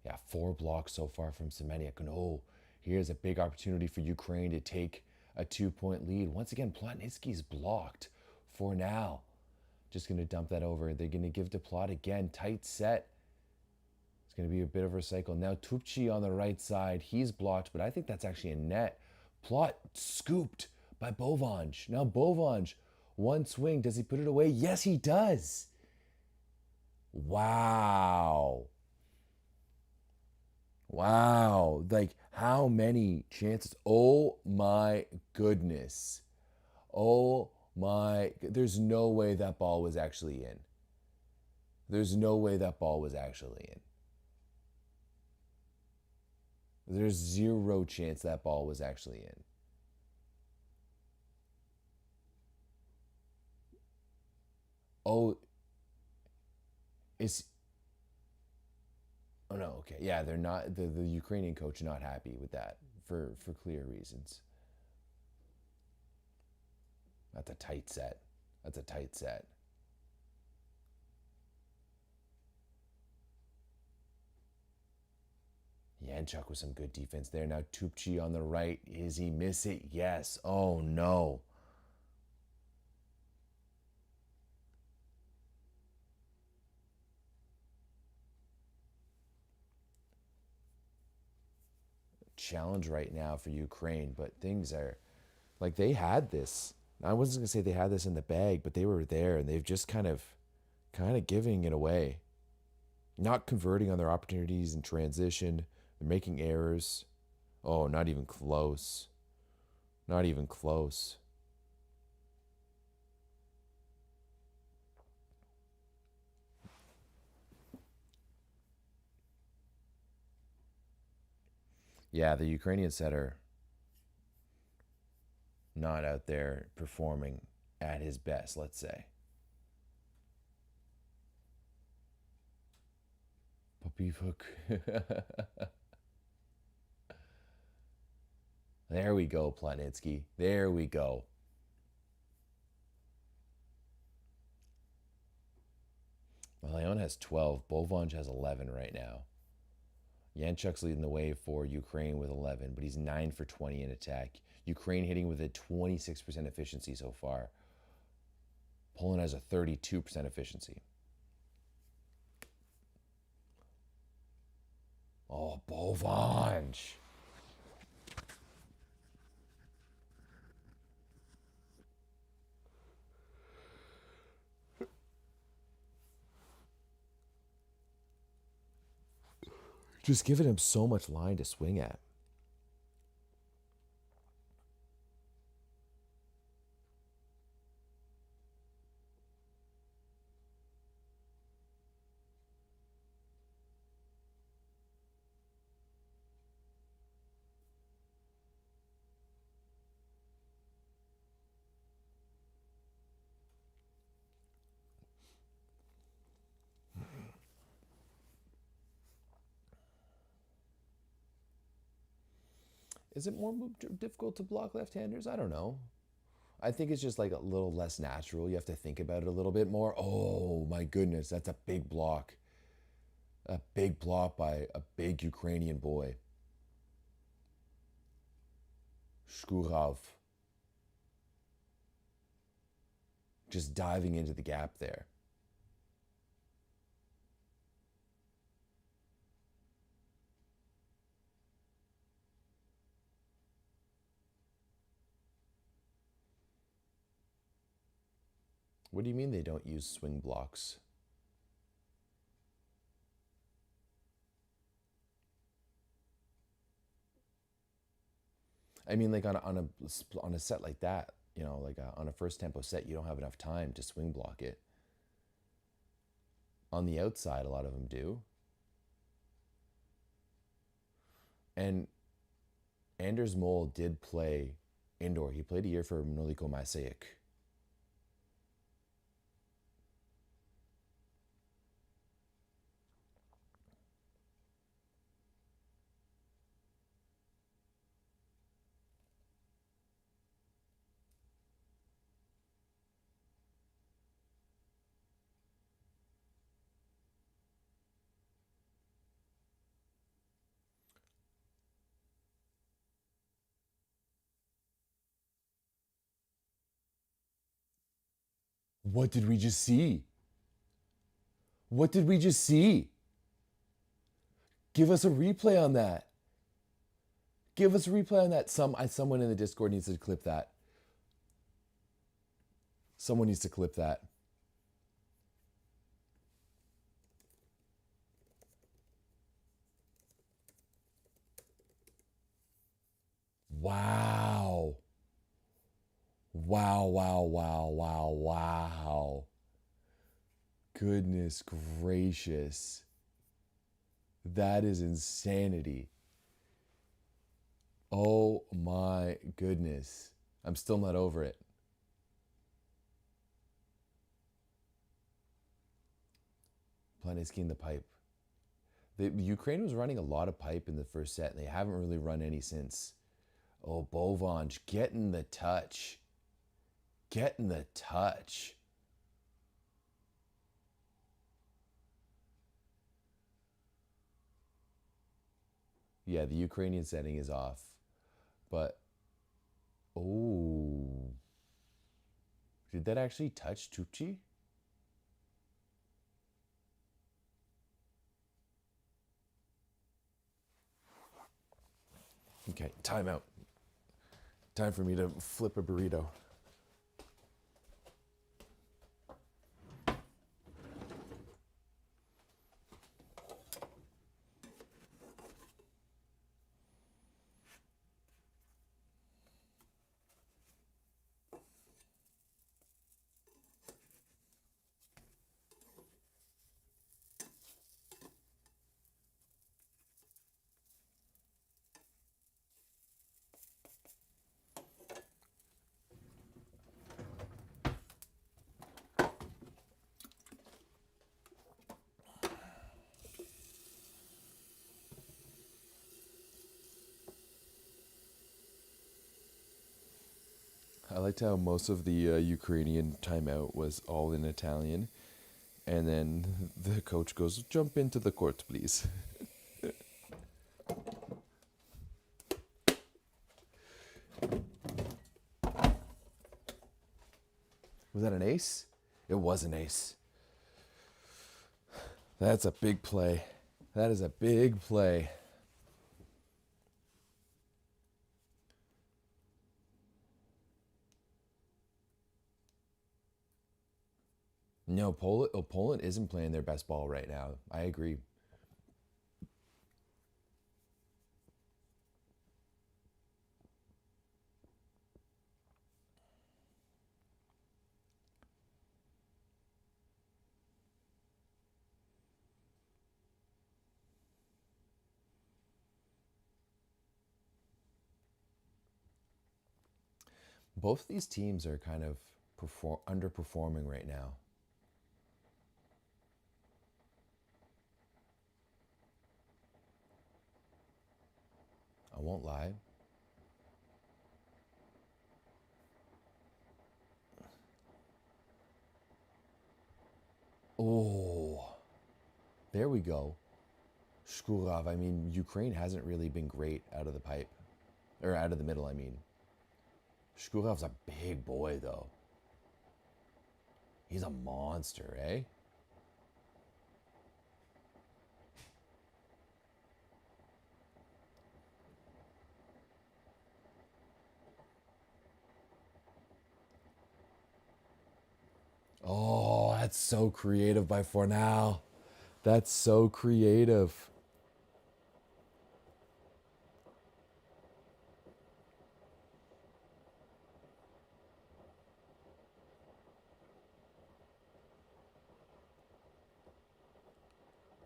Yeah, 4 blocks so far from Semeniuk. And oh, here's a big opportunity for Ukraine to take a 2-point lead. Once again, Plotnitsky's blocked for now. Just going to dump that over. They're going to give to Plot again. Tight set. It's going to be a bit of a recycle. Now Tupci on the right side. He's blocked, but I think that's actually a net. Plot scooped by Bovange. Now Bovange, one swing. Does he put it away? Yes, he does. Wow. Wow. Like, how many chances? Oh my goodness. Oh my. There's no way that ball was actually in. There's no way that ball was actually in. There's zero chance that ball was actually in. Oh, is. Oh no, okay. Yeah, they're not. The Ukrainian coach not happy with that for clear reasons. That's a tight set. That's a tight set. Yanchuk with some good defense there. Now Tupci on the right. Is he miss it? Yes. Oh no. Challenge right now for Ukraine, but things are like they had this. I wasn't gonna say they had this in the bag, but they were there and they've just kind of giving it away. Not converting on their opportunities in transition. They're making errors. Oh, not even close. Not even close. Yeah, the Ukrainian setter not out there performing at his best, let's say. Puppy hook. There we go, Platnitsky. There we go. Leon has 12. Bovange has 11 right now. Yanchuk's leading the way for Ukraine with 11, but he's 9 for 20 in attack. Ukraine hitting with a 26% efficiency so far. Poland has a 32% efficiency. Oh, Bovange. Just giving him so much line to swing at. Is it more difficult to block left-handers? I don't know. I think it's just like a little less natural. You have to think about it a little bit more. Oh my goodness, that's a big block. A big block by a big Ukrainian boy. Shkurov. Just diving into the gap there. What do you mean they don't use swing blocks? I mean, like on a set like that, like on a first tempo set, you don't have enough time to swing block it. On the outside, a lot of them do. And Anders Mole did play indoor. He played a year for Noliko Masejik. What did we just see? What did we just see? Give us a replay on that. Give us a replay on that. Someone in the Discord needs to clip that. Someone needs to clip that. Wow. Wow, wow, wow, wow, wow. Goodness gracious. That is insanity. Oh my goodness. I'm still not over it. Planisky in the pipe. The Ukraine was running a lot of pipe in the first set, and they haven't really run any since. Oh, Bovanj getting the touch. Getting the touch. Yeah, the Ukrainian setting is off. But, oh. Did that actually touch Tupchi? Okay, timeout. Time for me to flip a burrito. I liked how most of the Ukrainian timeout was all in Italian. And then the coach goes, "Jump into the court, please." Was that an ace? It was an ace. That's a big play. That is a big play. No, Poland isn't playing their best ball right now. I agree. Both of these teams are kind of underperforming right now. I won't lie. Oh, there we go. Shkurov. I mean, Ukraine hasn't really been great out of the pipe. Or out of the middle, I mean. Shkurov's a big boy, though. He's a monster, eh? Oh, that's so creative by Fornal. That's so creative.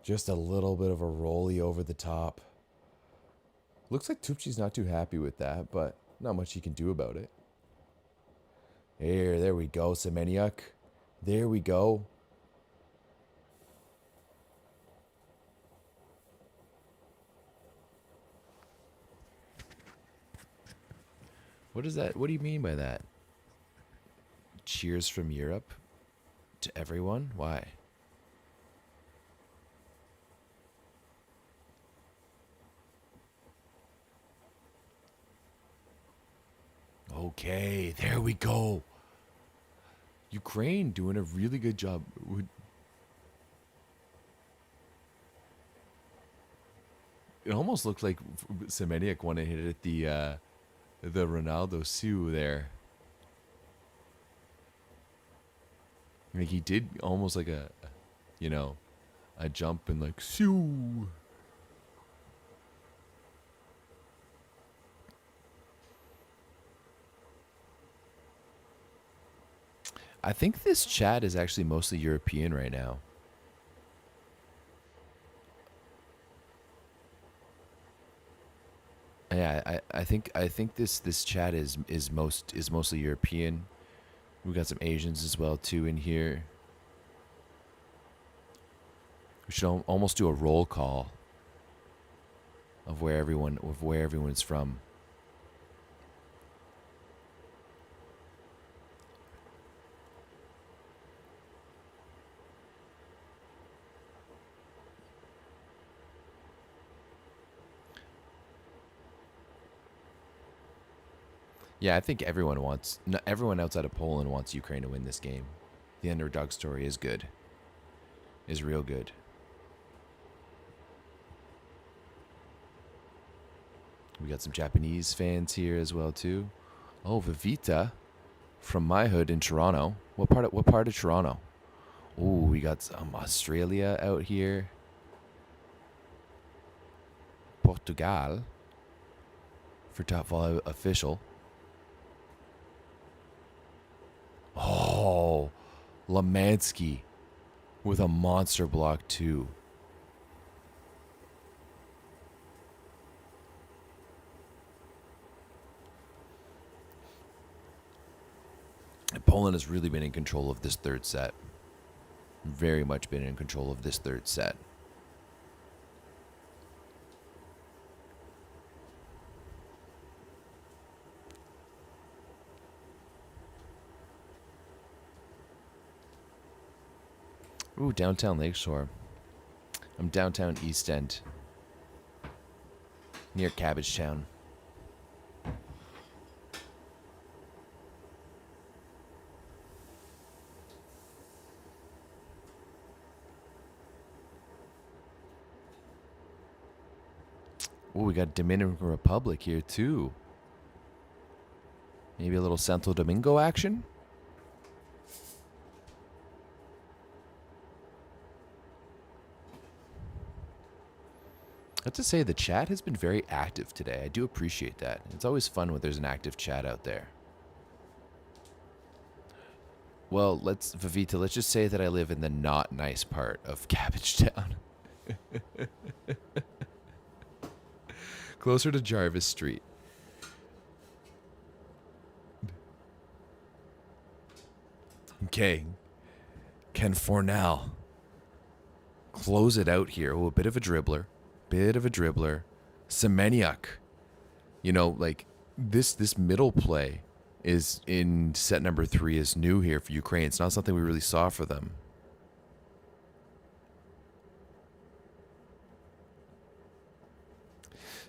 Just a little bit of a rolly over the top. Looks like Tupchi's not too happy with that, but not much he can do about it. There we go, Semeniuk. There we go. What is that? What do you mean by that? Cheers from Europe to everyone? Why? Okay, there we go. Ukraine doing a really good job. It almost looked like Semeniuk wanted to hit it at the Ronaldo Sue there. Like he did almost like you know, a jump and like Sue. I think this chat is actually mostly European right now. Yeah, I think this chat is mostly European. We got some Asians as well too in here. We should almost do a roll call of where everyone's from. Yeah, I think everyone outside of Poland wants Ukraine to win this game. The underdog story is good. Is real good. We got some Japanese fans here as well too. Oh, Vivita from my hood in Toronto. What part of Toronto? Oh, we got some Australia out here. Portugal for top volley official. Oh, Lemansky with a monster block too. And Poland has really been in control of this third set. Very much been in control of this third set. Ooh, downtown Lakeshore. I'm downtown East End. Near Cabbagetown. Ooh, we got Dominican Republic here too. Maybe a little Santo Domingo action? I have to say, the chat has been very active today. I do appreciate that. It's always fun when there's an active chat out there. Well, Vivita, let's just say that I live in the not nice part of Cabbagetown. Closer to Jarvis Street. Okay. Can Fornell close it out here? Oh, a bit of a dribbler. Semeniuk. You know, like this middle play is in set number 3 is new here for Ukraine. It's not something we really saw for them.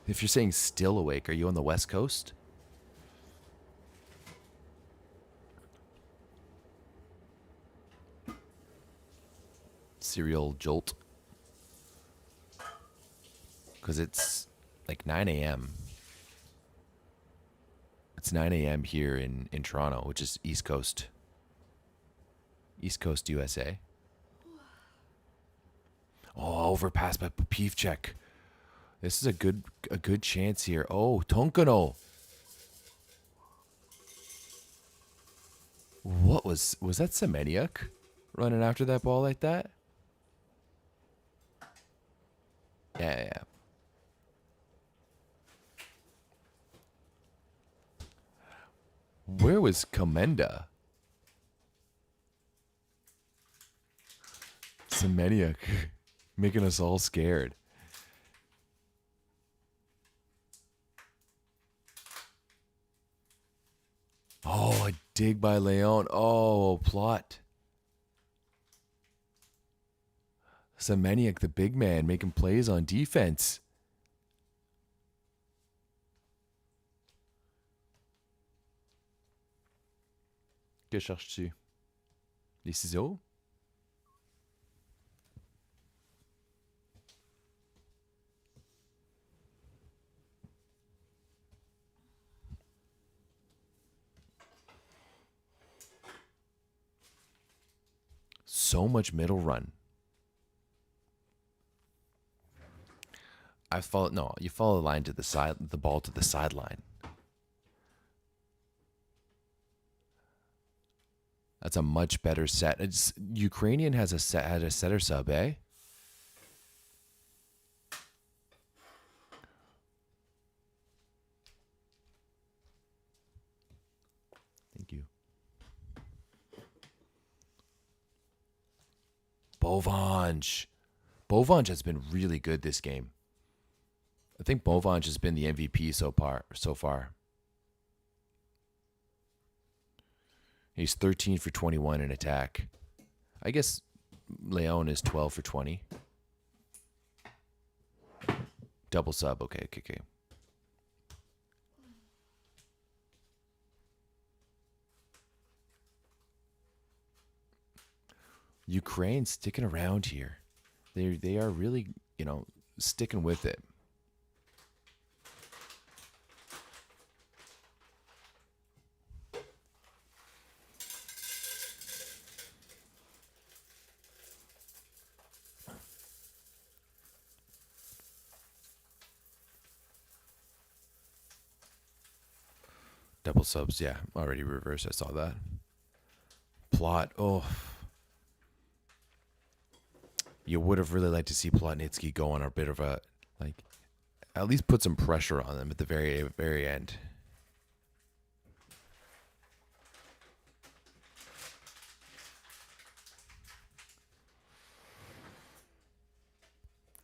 If you're saying still awake, are you on the West Coast? Serial jolt. Because it's like 9 a.m. It's 9 a.m. here in Toronto, which is East Coast. East Coast, USA. Oh, overpass by Popivchek. This is a good chance here. Oh, Tonkano. What was that Semeniuk running after that ball like that? Yeah. Where was Komenda? Semeniuk making us all scared. Oh, a dig by Leon. Oh, plot. Semeniuk, the big man, making plays on defense. Que cherches-tu? Les ciseaux. So much middle run. I follow. No, you follow the line to the side. The ball to the sideline. That's a much better set. It's Ukrainian has had a setter sub, eh? Thank you. Bovanj. Bovanj has been really good this game. I think Bovanj has been the MVP so far. He's 13 for 21 in attack. I guess Leon is 12 for 20. Double sub. Okay. Ukraine sticking around here. They are really, sticking with it. Double subs, yeah. Already reversed. I saw that. Plot. Oh. You would have really liked to see Plotnitsky go on a bit of a, at least put some pressure on them at the very, very end.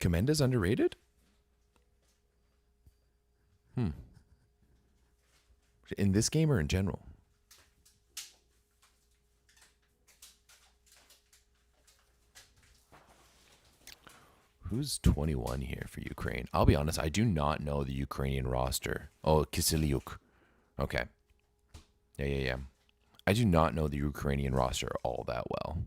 Comenda's underrated? In this game or in general? Who's 21 here for Ukraine? I'll be honest, I do not know the Ukrainian roster. Oh, Kiselyuk. Okay. Yeah. I do not know the Ukrainian roster all that well.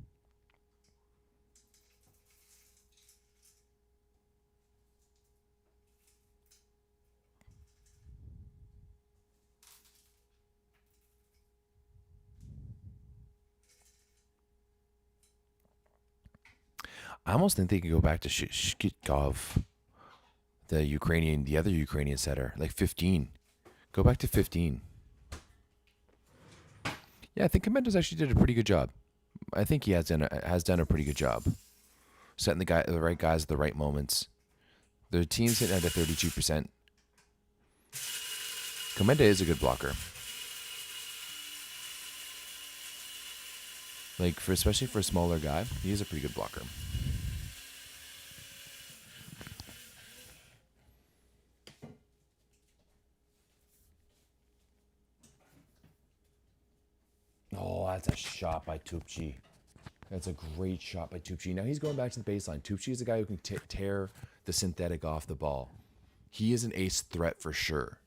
I almost think they could go back to Shkitkov, the other Ukrainian setter, like 15. Go back to 15. Yeah, I think Comenda's actually did a pretty good job. I think he has done a pretty good job setting the right guys at the right moments. The team's hitting at a 32%. Comenda is a good blocker. Especially for a smaller guy, he is a pretty good blocker. Oh, that's a shot by Tupci. That's a great shot by Tupci. Now he's going back to the baseline. Tupci is a guy who can tear the synthetic off the ball. He is an ace threat for sure.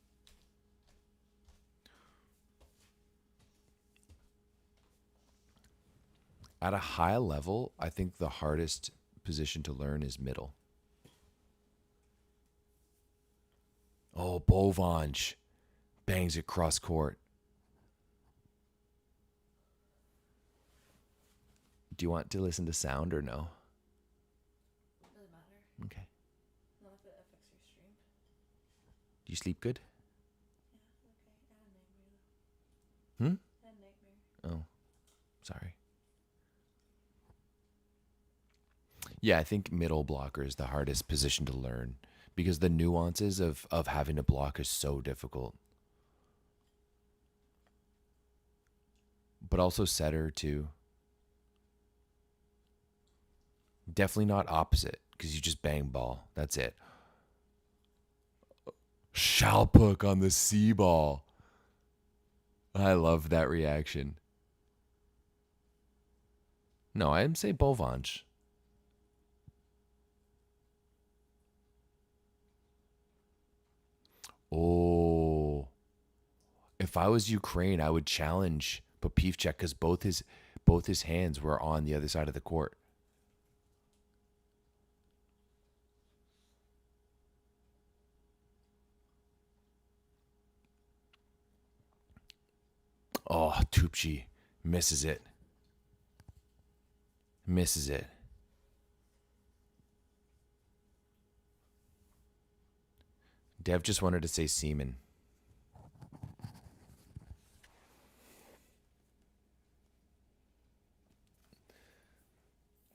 At a high level, I think the hardest position to learn is middle. Oh, Bovanj bangs it cross court. Do you want to listen to sound or no? Doesn't matter. Okay. Not if it affects your stream. Do you sleep good? Yeah, okay. I had a nightmare though. I had a nightmare. Oh, sorry. Yeah, I think middle blocker is the hardest position to learn because the nuances of having to block is so difficult. But also setter too. Definitely not opposite because you just bang ball. That's it. Shalpuk on the C ball. I love that reaction. No, I'd say Bovanj. Oh. If I was Ukraine, I would challenge Popivchuk because both both his hands were on the other side of the court. Oh, Tupci misses it. Misses it. Dev just wanted to say semen.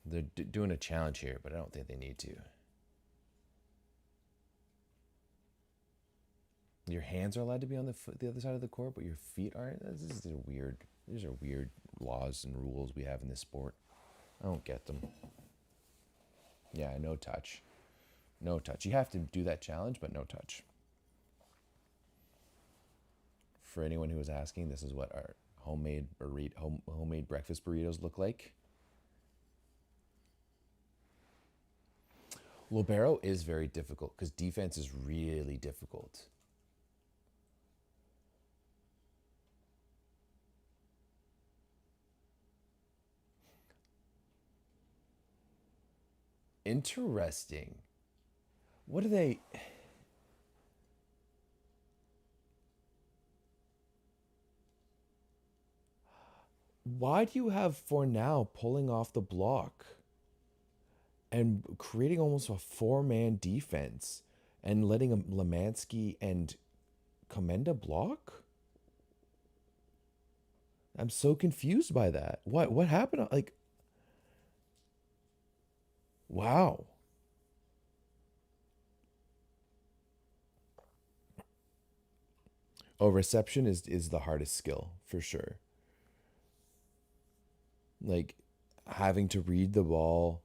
They're doing a challenge here, but I don't think they need to. Your hands are allowed to be on the other side of the court, but your feet aren't. These are weird laws and rules we have in this sport. I don't get them. Yeah, no touch. No touch. You have to do that challenge, but no touch. For anyone who was asking, this is what our homemade breakfast burritos look like. Libero is very difficult because defense is really difficult. Interesting. What do they... Why do you have Fornal pulling off the block and creating almost a four-man defense and letting Lemansky and Komenda block? I'm so confused by that. What happened? Like, wow. Oh, reception is the hardest skill for sure. Like having to read the ball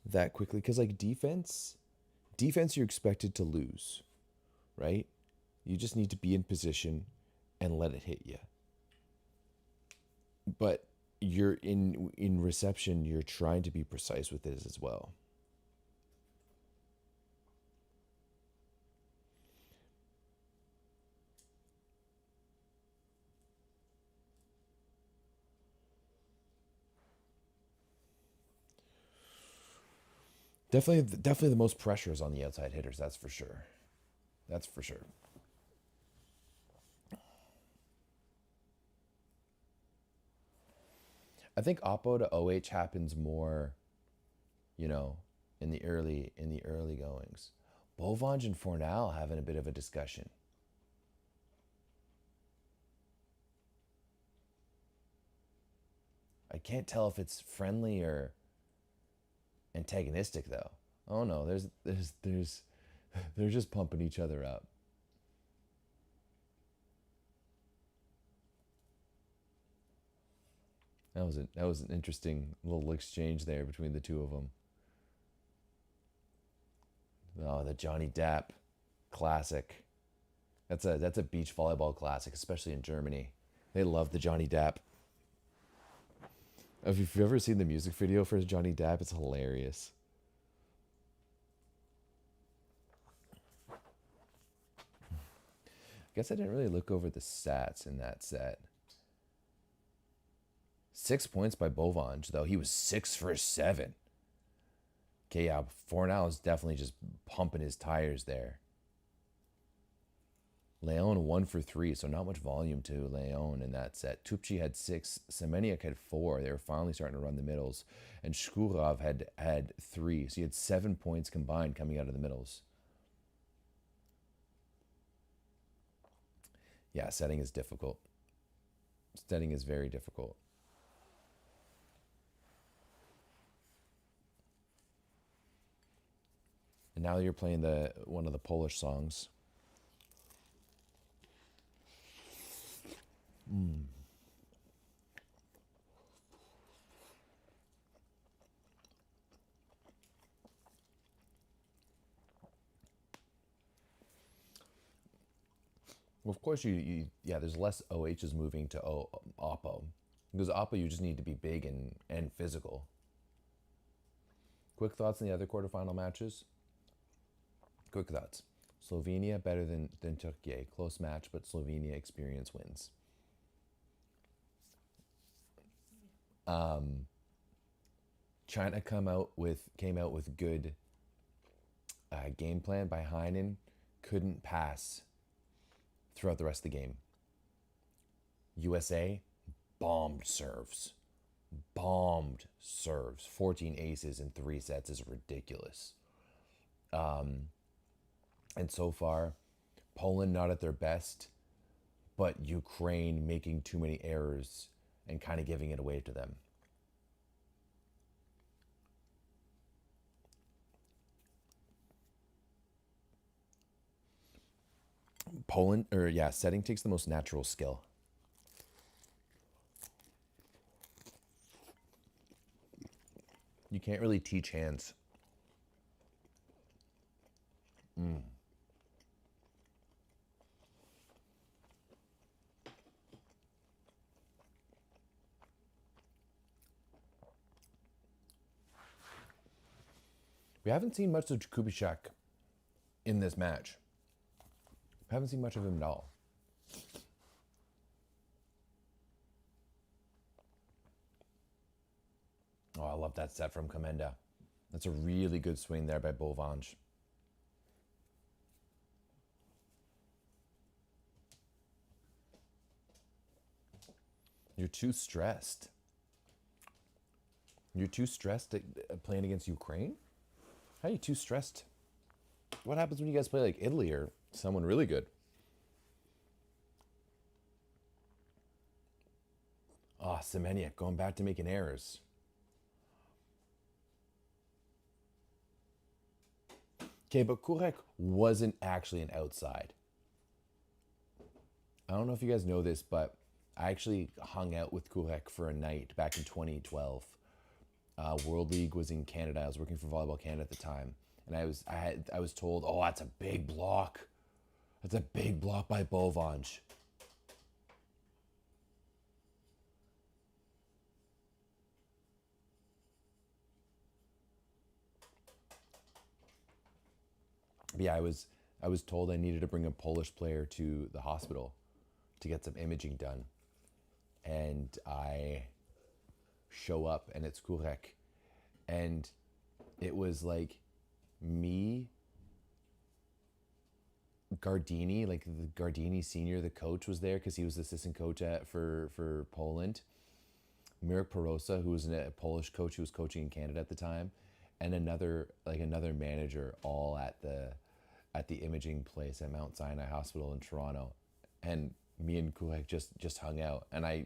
that quickly, because like defense you're expected to lose, right? You just need to be in position and let it hit you. But you're in reception, you're trying to be precise with it as well. Definitely the most pressure is on the outside hitters, that's for sure. That's for sure. I think oppo to OH happens more, in the early goings. Bovange and Fornal having a bit of a discussion. I can't tell if it's friendly or antagonistic though. Oh no, there's they're just pumping each other up. That was an interesting little exchange there between the two of them. Oh, the Johnny Depp classic. That's a beach volleyball classic, especially in Germany. They love the Johnny Depp. If you've ever seen the music video for Johnny Depp, it's hilarious. I guess I didn't really look over the stats in that set. 6 points by Bovange, though. He was 6 for 7. Okay, yeah, Fornal is definitely just pumping his tires there. Leon 1 for 3, so not much volume to Leon in that set. Tupci had 6, Semeniuk had 4. They were finally starting to run the middles. And Shkurov had 3, so he had 7 points combined coming out of the middles. Yeah, setting is difficult. Setting is very difficult. And now you're playing one of the Polish songs. Well, of course, there's less OHs moving to Oppo. Because Oppo, you just need to be big and physical. Quick thoughts on the other quarterfinal matches? Quick thoughts. Slovenia better than Turkey. Close match, but Slovenia experience wins. China came out with good game plan by Heinen. Couldn't pass throughout the rest of the game. USA bombed serves. 14 aces in 3 sets is ridiculous. And so far, Poland not at their best, but Ukraine making too many errors and kind of giving it away to them. Setting takes the most natural skill. You can't really teach hands. We haven't seen much of Kubitschek in this match. We haven't seen much of him at all. Oh, I love that set from Komenda. That's a really good swing there by Bovange. You're too stressed. You're too stressed at playing against Ukraine? How are you too stressed? What happens when you guys play like Italy or someone really good? Oh, Semeniuk going back to making errors. Okay, but Kurek wasn't actually an outside. I don't know if you guys know this, but I actually hung out with Kurek for a night back in 2012. World League was in Canada. I was working for Volleyball Canada at the time, and I was told, "Oh, that's a big block. That's a big block by Bovange." But yeah, I was told I needed to bring a Polish player to the hospital to get some imaging done, and I show up, and it's Kurek, and it was like me, Gardini, like the Gardini senior, the coach was there because he was the assistant coach for Poland. Mirek Perosa, who was a Polish coach who was coaching in Canada at the time, and another manager, all at the imaging place at Mount Sinai Hospital in Toronto. And me and Kurek just hung out, and I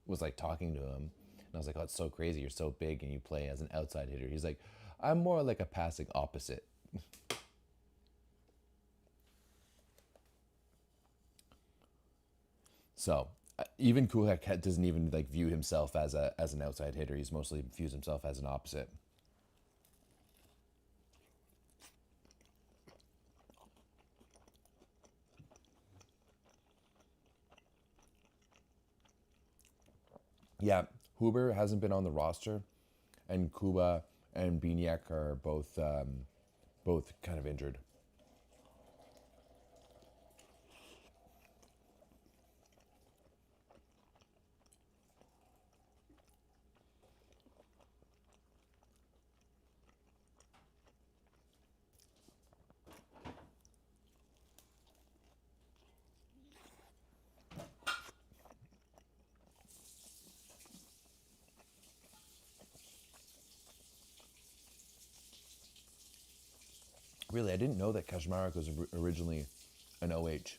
was like talking to him, and I was like, "Oh, it's so crazy. You're so big and you play as an outside hitter." He's like, "I'm more like a passing opposite." So even Kurek doesn't even like view himself as an outside hitter. He's mostly views himself as an opposite. Yeah, Huber hasn't been on the roster, and Kuba and Biniak are both kind of injured. Really, I didn't know that Kaczmarek was originally an OH.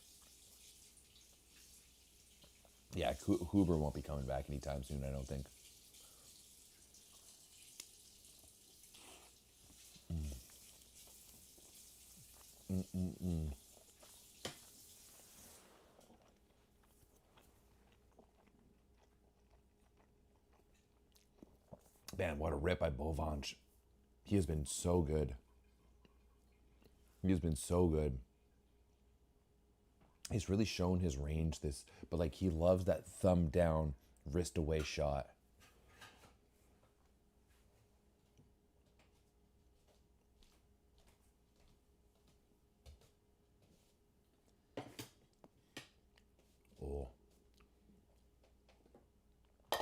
Yeah, Huber won't be coming back anytime soon, I don't think. Man, what a rip by Bovange. He has been so good. He has been so good. He's really shown his range but like he loves that thumb down, wrist away shot. Oh.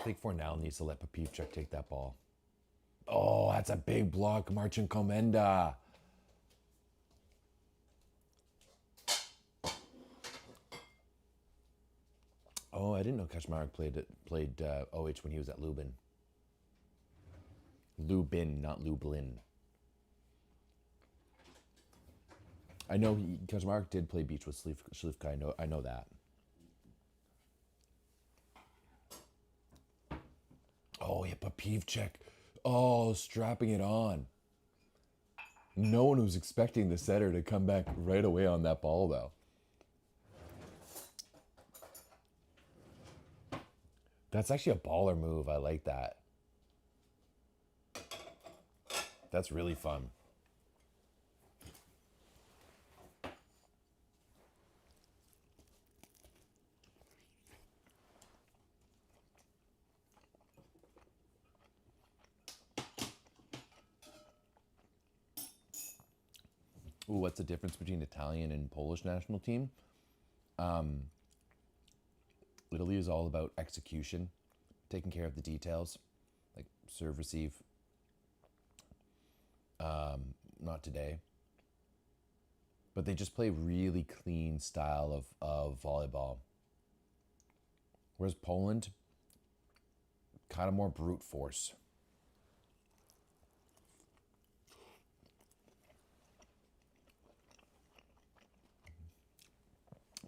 I think Fornal needs to let Papivchuk take that ball. Oh, that's a big block, Marcin Komenda. Oh, I didn't know Kaczmarek played OH when he was at Lubin. Lubin, not Lublin. I know Kaczmarek did play beach with Slivka. I know that. Oh, yeah, Papivchuk. Oh, strapping it on. No one was expecting the setter to come back right away on that ball, though. That's actually a baller move. I like that. That's really fun. Ooh, what's the difference between Italian and Polish national team? Italy is all about execution, taking care of the details, like serve, receive. Not today. But they just play really clean style of volleyball. Whereas Poland, kind of more brute force.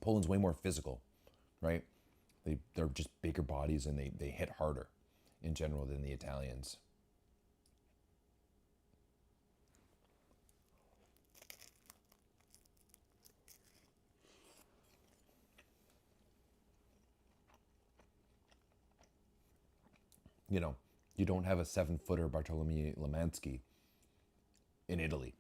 Poland's way more physical, right? They're just bigger bodies and they hit harder in general than the Italians. You know, you don't have a 7-footer Bartolomei Lemansky in Italy.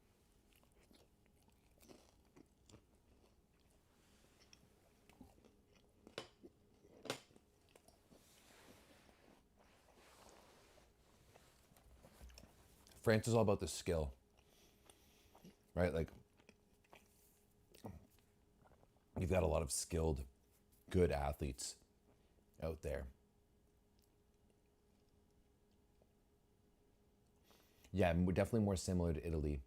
France is all about the skill, right? Like, you've got a lot of skilled, good athletes out there. Yeah, definitely more similar to Italy.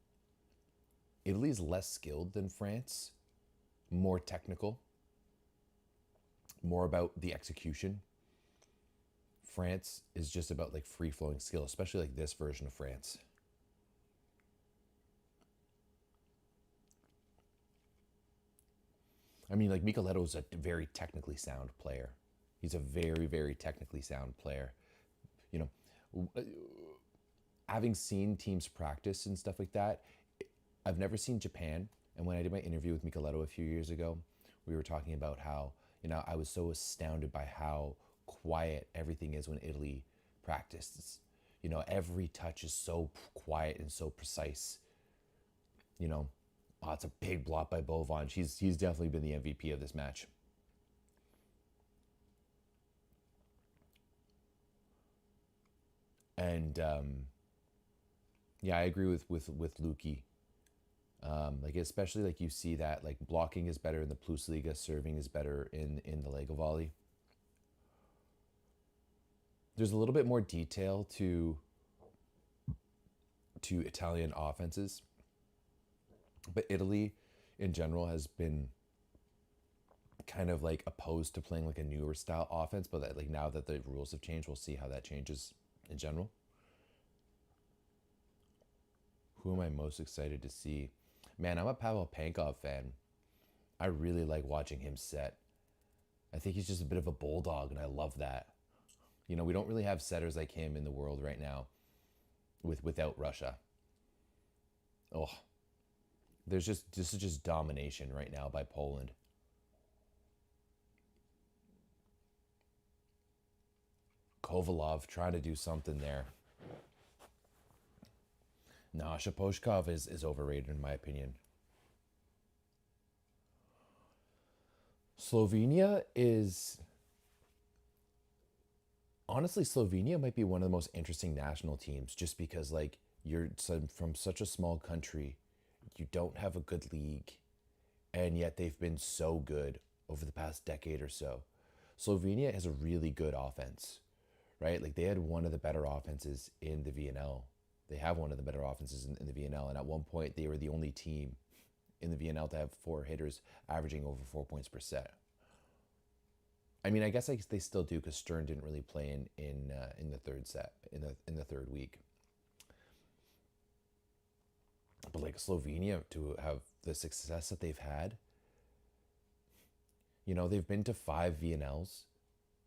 Italy's less skilled than France, more technical, more about the execution. France is just about like free flowing skill, especially like this version of France. I mean, like Micheletto's a very technically sound player. He's a very, very technically sound player. You know, having seen teams practice and stuff like that, I've never seen Japan. And when I did my interview with Micheletto a few years ago, we were talking about how, I was so astounded by how quiet everything is when Italy practices. Every touch is so quiet and so precise. Oh, it's a big block by Bovan. He's definitely been the MVP of this match. And yeah, I agree with Lukey. Like especially like you see that like blocking is better in the Plus Liga, serving is better in the Lega volley. There's a little bit more detail to Italian offenses, but Italy in general has been kind of like opposed to playing like a newer style offense, but that like now that the rules have changed, we'll see how that changes in general. Who am I most excited to see? Man, I'm a Pavel Pankov fan. I really like watching him set. I think he's just a bit of a bulldog, and I love that. We don't really have setters like him in the world right now without Russia. Oh, this is just domination right now by Poland. Kovalov trying to do something there. Nah, Shaposhkov is overrated in my opinion. Slovenia is... Honestly, Slovenia might be one of the most interesting national teams just because, like, you're from such a small country, you don't have a good league, and yet they've been so good over the past decade or so. Slovenia has a really good offense, right? Like they had one of the better offenses in the VNL. They have one of the better offenses in the VNL, and at one point they were the only team in the VNL to have 4 hitters averaging over 4 points per set. I mean, I guess they still do because Stern didn't really play in the third set in the third week. But like Slovenia to have the success that they've had, they've been to 5 VNLs.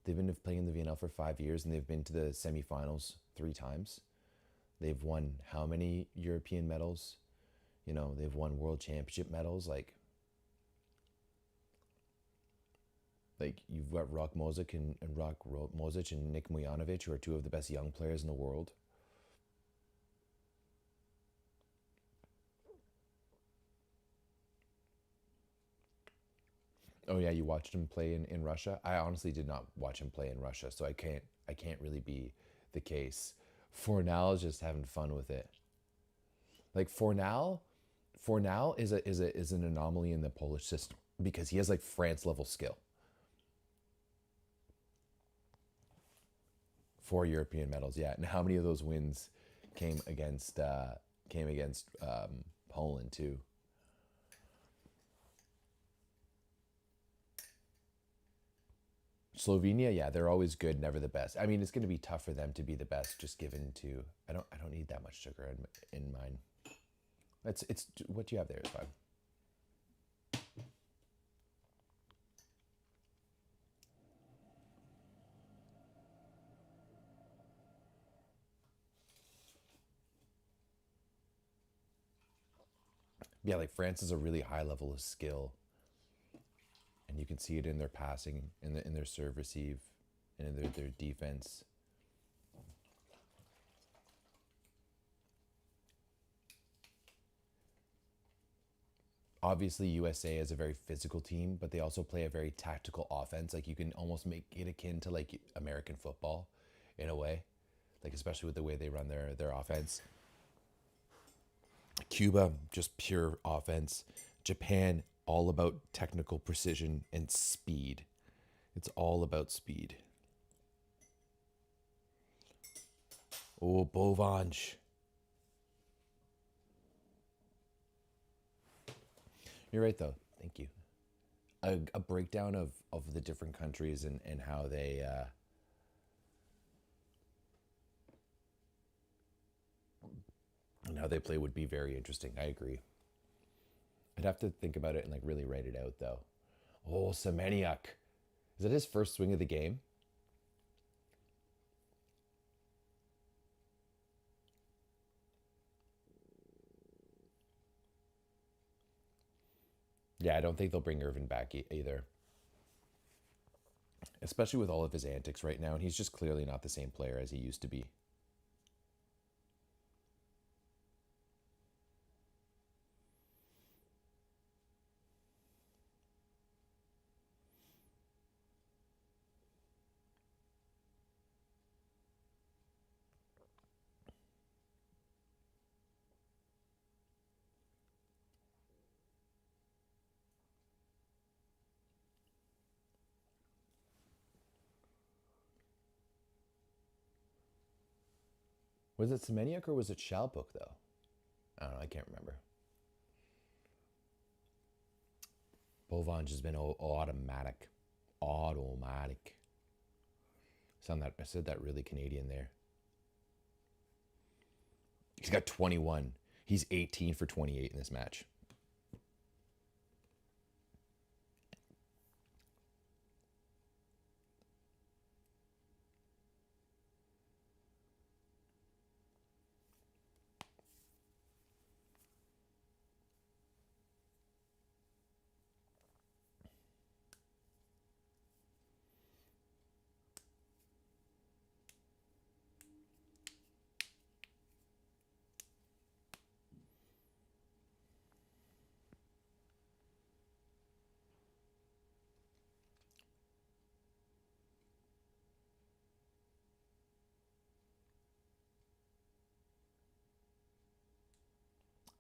They've been playing in the VNL for 5 years, and they've been to the semifinals 3 times. They've won how many European medals? They've won world championship medals. Like you've got Rok Mozic and Nick Mujanovic, who are 2 of the best young players in the world. Oh yeah, you watched him play in Russia? I honestly did not watch him play in Russia, so I can't really be the case. Fornal is just having fun with it. Like Fornal is an anomaly in the Polish system because he has like France level skill. 4 European medals, yeah. And how many of those wins came against Poland too? Slovenia, yeah, they're always good, never the best. I mean, it's going to be tough for them to be the best, just given to I don't need that much sugar in mine. It's what you have there is fine. Yeah, like France is a really high level of skill, and you can see it in their passing, in their serve receive, and in their defense. Obviously, USA is a very physical team, but they also play a very tactical offense. Like you can almost make it akin to like American football, in a way, like especially with the way they run their offense. Cuba, just pure offense. Japan, all about technical precision and speed. It's all about speed. Oh, Bovange. You're right, though. Thank you. A breakdown of the different countries and how they play would be very interesting. I agree. I'd have to think about it and like really write it out, though. Oh, Semeniuk. Is that his first swing of the game? Yeah, I don't think they'll bring Irvin back either. Especially with all of his antics right now, and he's just clearly not the same player as he used to be. Was it Semeniuk or was it Shalbuk, though? I don't know. I can't remember. Bovange has been automatic. Automatic. I said that really Canadian there. He's got 21. He's 18 for 28 in this match.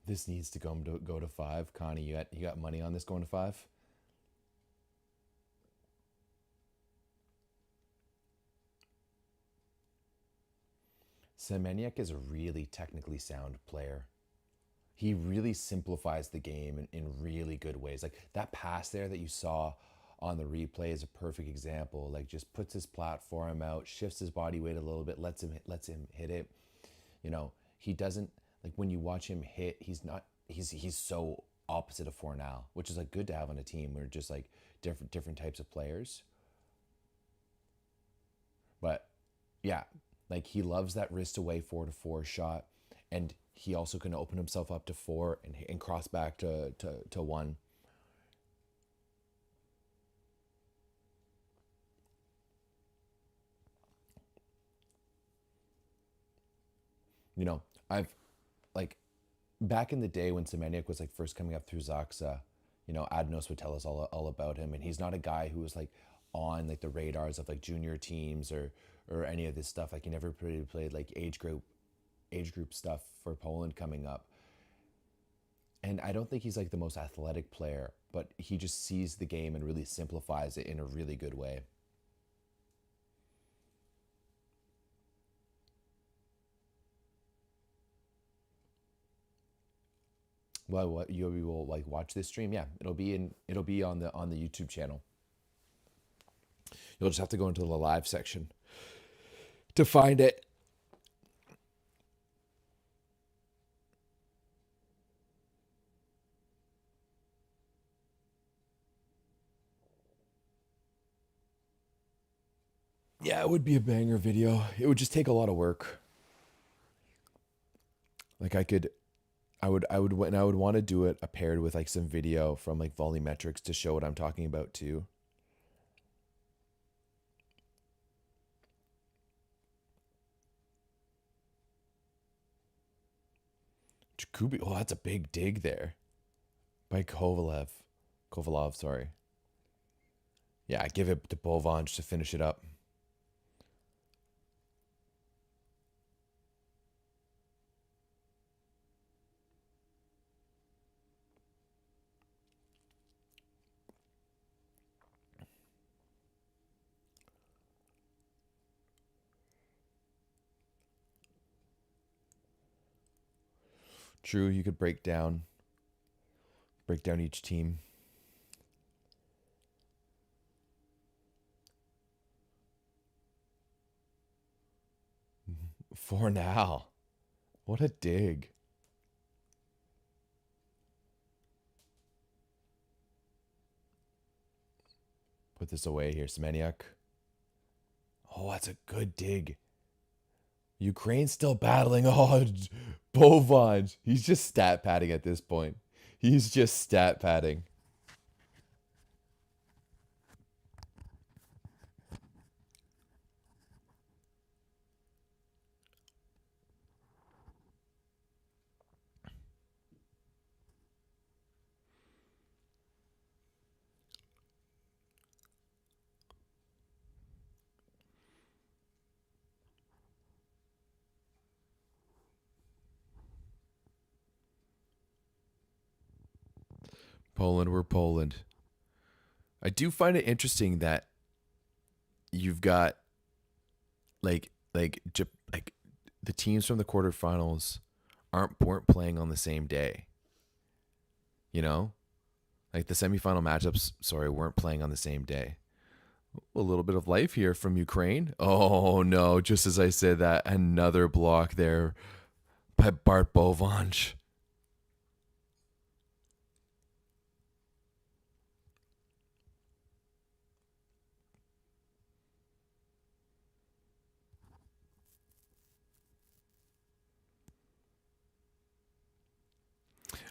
This needs to go to 5. Connie, you got money on this going to 5? Semeniuk is a really technically sound player. He really simplifies the game in really good ways. Like that pass there that you saw on the replay is a perfect example. Like just puts his platform out, shifts his body weight a little bit, lets him hit it. You know, he doesn't, like when you watch him hit, he's so opposite of Fornal, which is like good to have on a team where just like different types of players. But yeah, like he loves that wrist away 4-4 shot, and he also can open himself up to 4 and cross back to 1. You know, I've like back in the day when Semeniuk was like first coming up through Zaxa, you know, Adnos would tell us all about him, and he's not a guy who was like on like the radars of like junior teams or any of this stuff. Like he never really played like age group stuff for Poland coming up. And I don't think he's like the most athletic player, but he just sees the game and really simplifies it in a really good way. Well, what you will like watch this stream? Yeah, it'll be on the YouTube channel. You'll just have to go into the live section to find it. Yeah, it would be a banger video. It would just take a lot of work. Like I would want to do it paired with like some video from like Volleymetrics to show what I'm talking about too. Jakubi, oh, that's a big dig there by Kovalov, sorry. Yeah, give it to Bovanch to finish it up. True, you could break down each team. For now. What a dig. Put this away here, Semeniuk. Oh, that's a good dig. Ukraine's still battling. Oh, Bovan. He's just stat padding at this point. He's just stat padding. Poland, we're Poland. I do find it interesting that you've got like the teams from the quarterfinals weren't playing on the same day. You know? Like the semifinal matchups, weren't playing on the same day. A little bit of life here from Ukraine. Oh no, just as I said that, another block there by Bart Bovanch.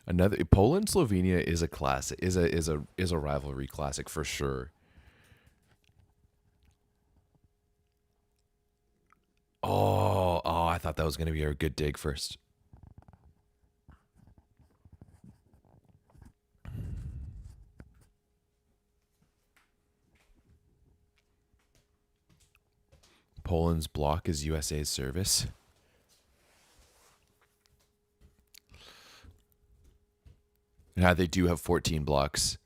Another Poland Slovenia is a classic, is a rivalry classic for sure. Oh, I thought that was going to be a good dig first. Poland's block is USA's service. Now they do have 14 blocks,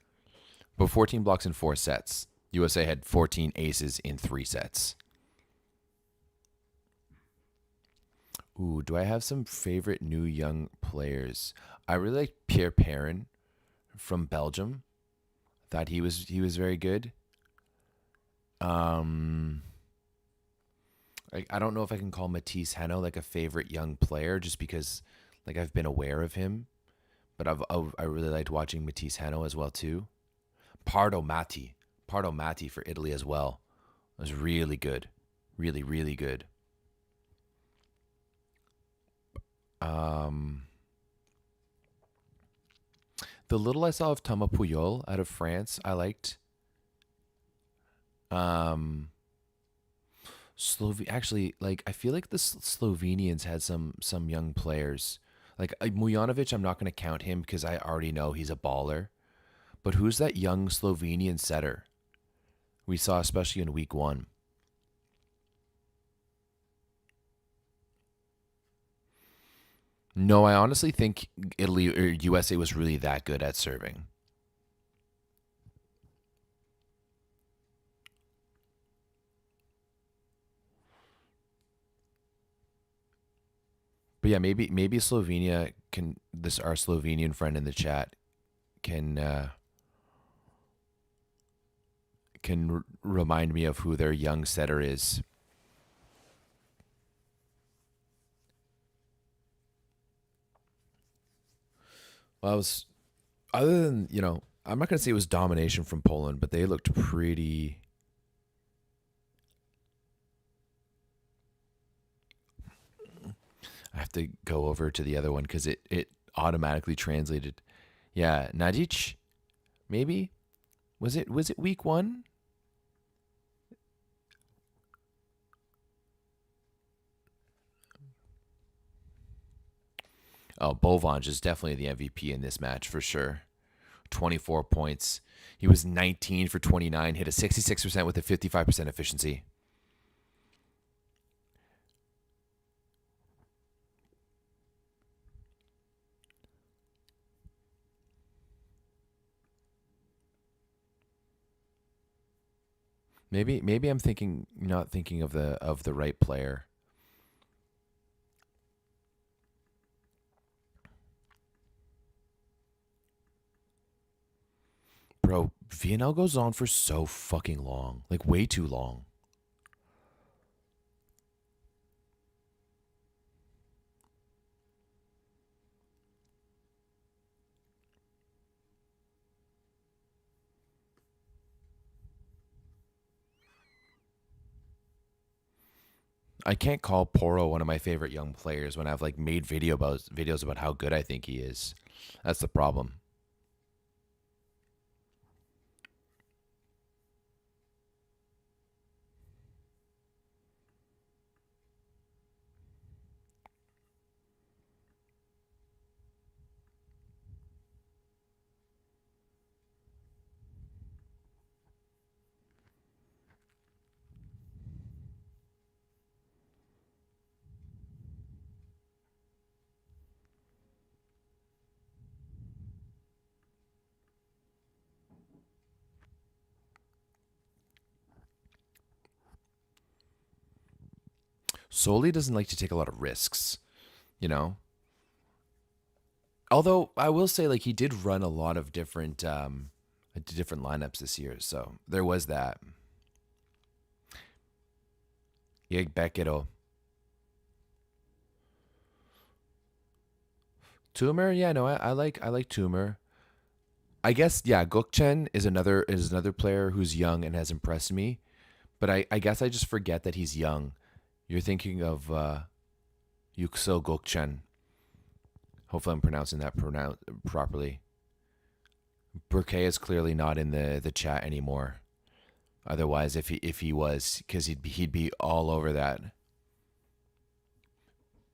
but 14 blocks in 4 sets. USA had 14 aces in 3 sets. Ooh, do I have some favorite new young players? I really like Pierre Perrin from Belgium. Thought he was very good. Um, I don't know if I can call Matisse Heno like a favorite young player just because like I've been aware of him, but I really liked watching Matisse Heno as well too. Pardo Matti, Pardo Matti for Italy as well was really good, really good. Um, the little I saw of Thomas Puyol out of France, I liked. Um, actually, like I feel like the Slovenians had some young players. Like Mujanovic, I'm not going to count him because I already know he's a baller. But who's that young Slovenian setter we saw, especially in week one? No, I honestly think Italy or USA was really that good at serving. But yeah, maybe Slovenia can this our Slovenian friend in the chat can remind me of who their young setter is. Well, I was other than I'm not gonna say it was domination from Poland, but they looked pretty. I have to go over to the other one because it automatically translated. Yeah, Nadic, maybe was it week one? Oh, Bovanj is definitely the MVP in this match for sure. 24 points. He was 19 for 29, hit a 66% with a 55% efficiency. Maybe I'm thinking not thinking of the right player. Bro, VNL goes on for so fucking long. Like way too long. I can't call Poro one of my favorite young players when I've like made videos about how good I think he is. That's the problem. Soli doesn't like to take a lot of risks, you know? Although I will say like he did run a lot of different lineups this year, so there was that. Yeg Bekero. Tumor, yeah, no, I like Tumor. I guess yeah, Gokchen is another player who's young and has impressed me, but I guess I just forget that he's young. You're thinking of Yuxo Gokchen. Hopefully, I'm pronouncing that properly. Burke is clearly not in the chat anymore. Otherwise, if he was, because he'd be all over that.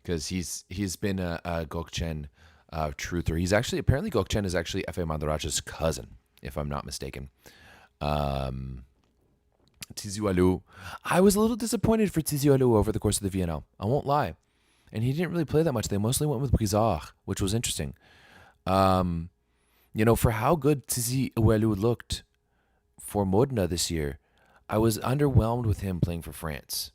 Because he's been a Gokchen truther. He's actually apparently Gokchen is actually F.A. Mandarach's cousin, if I'm not mistaken. Tiziualu. I was a little disappointed for Tiziualu over the course of the VNL. I won't lie. And he didn't really play that much. They mostly went with Brizard, which was interesting. For how good Tiziualu looked for Modena this year, I was underwhelmed with him playing for France.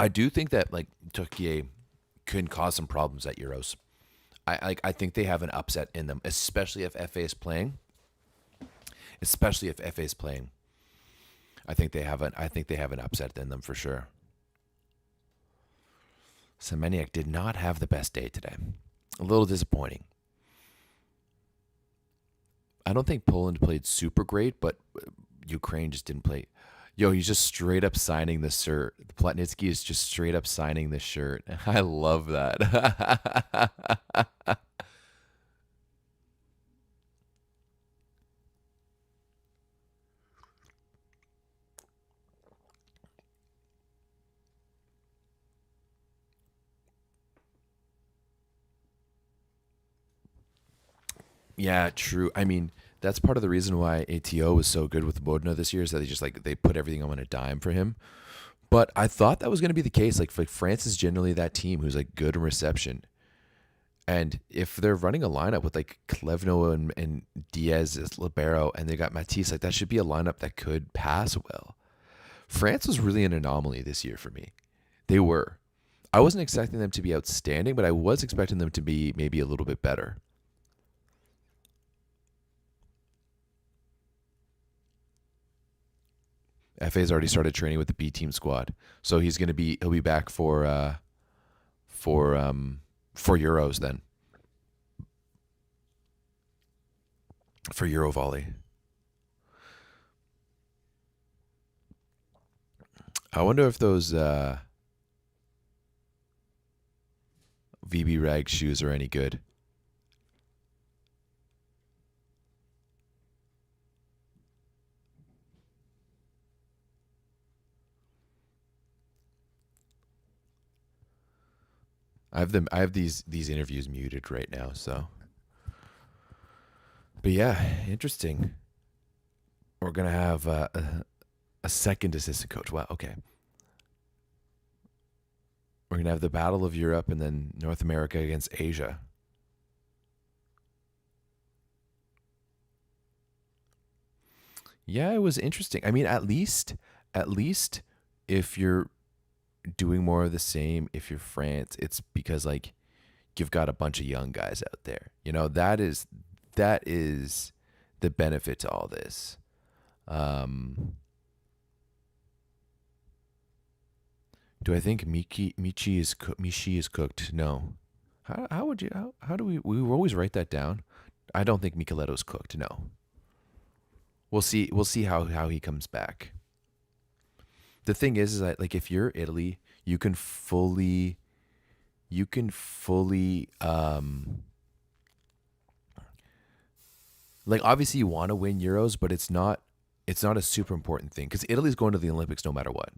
I do think that like Turkey can cause some problems at Euros. I think they have an upset in them, especially if FA is playing. Especially if FA is playing. I think they have an upset in them for sure. Semeniuk did not have the best day today. A little disappointing. I don't think Poland played super great, but Ukraine just didn't play. Yo, he's just straight up signing the shirt. Platnitsky is just straight up signing the shirt. I love that. Yeah, true. I mean, that's part of the reason why ATO was so good with Bodna this year is that they put everything on a dime for him. But I thought that was going to be the case. Like France is generally that team who's like good in reception. And if they're running a lineup with like Klevno and Diaz as libero, and they got Matisse, like that should be a lineup that could pass well. France was really an anomaly this year for me. They were. I wasn't expecting them to be outstanding, but I was expecting them to be maybe a little bit better. FA's already started training with the B team squad, so he'll be back for Euros then, for Euro volley. I wonder if those VB Rag shoes are any good. I have these interviews muted right now, so. But yeah, interesting. We're gonna have a second assistant coach. Wow. Okay. We're gonna have the Battle of Europe and then North America against Asia. Yeah, it was interesting. I mean, at least if you're doing more of the same, if you're France, it's because like you've got a bunch of young guys out there. You know, that is the benefit to all this. Do I think Michi is cooked? No. How would you how do we always write that down? I don't think Micheletto's cooked. No. We'll see how he comes back. The thing is that like if you're Italy, you can fully like obviously you want to win Euros, but it's not a super important thing because Italy's going to the Olympics no matter what,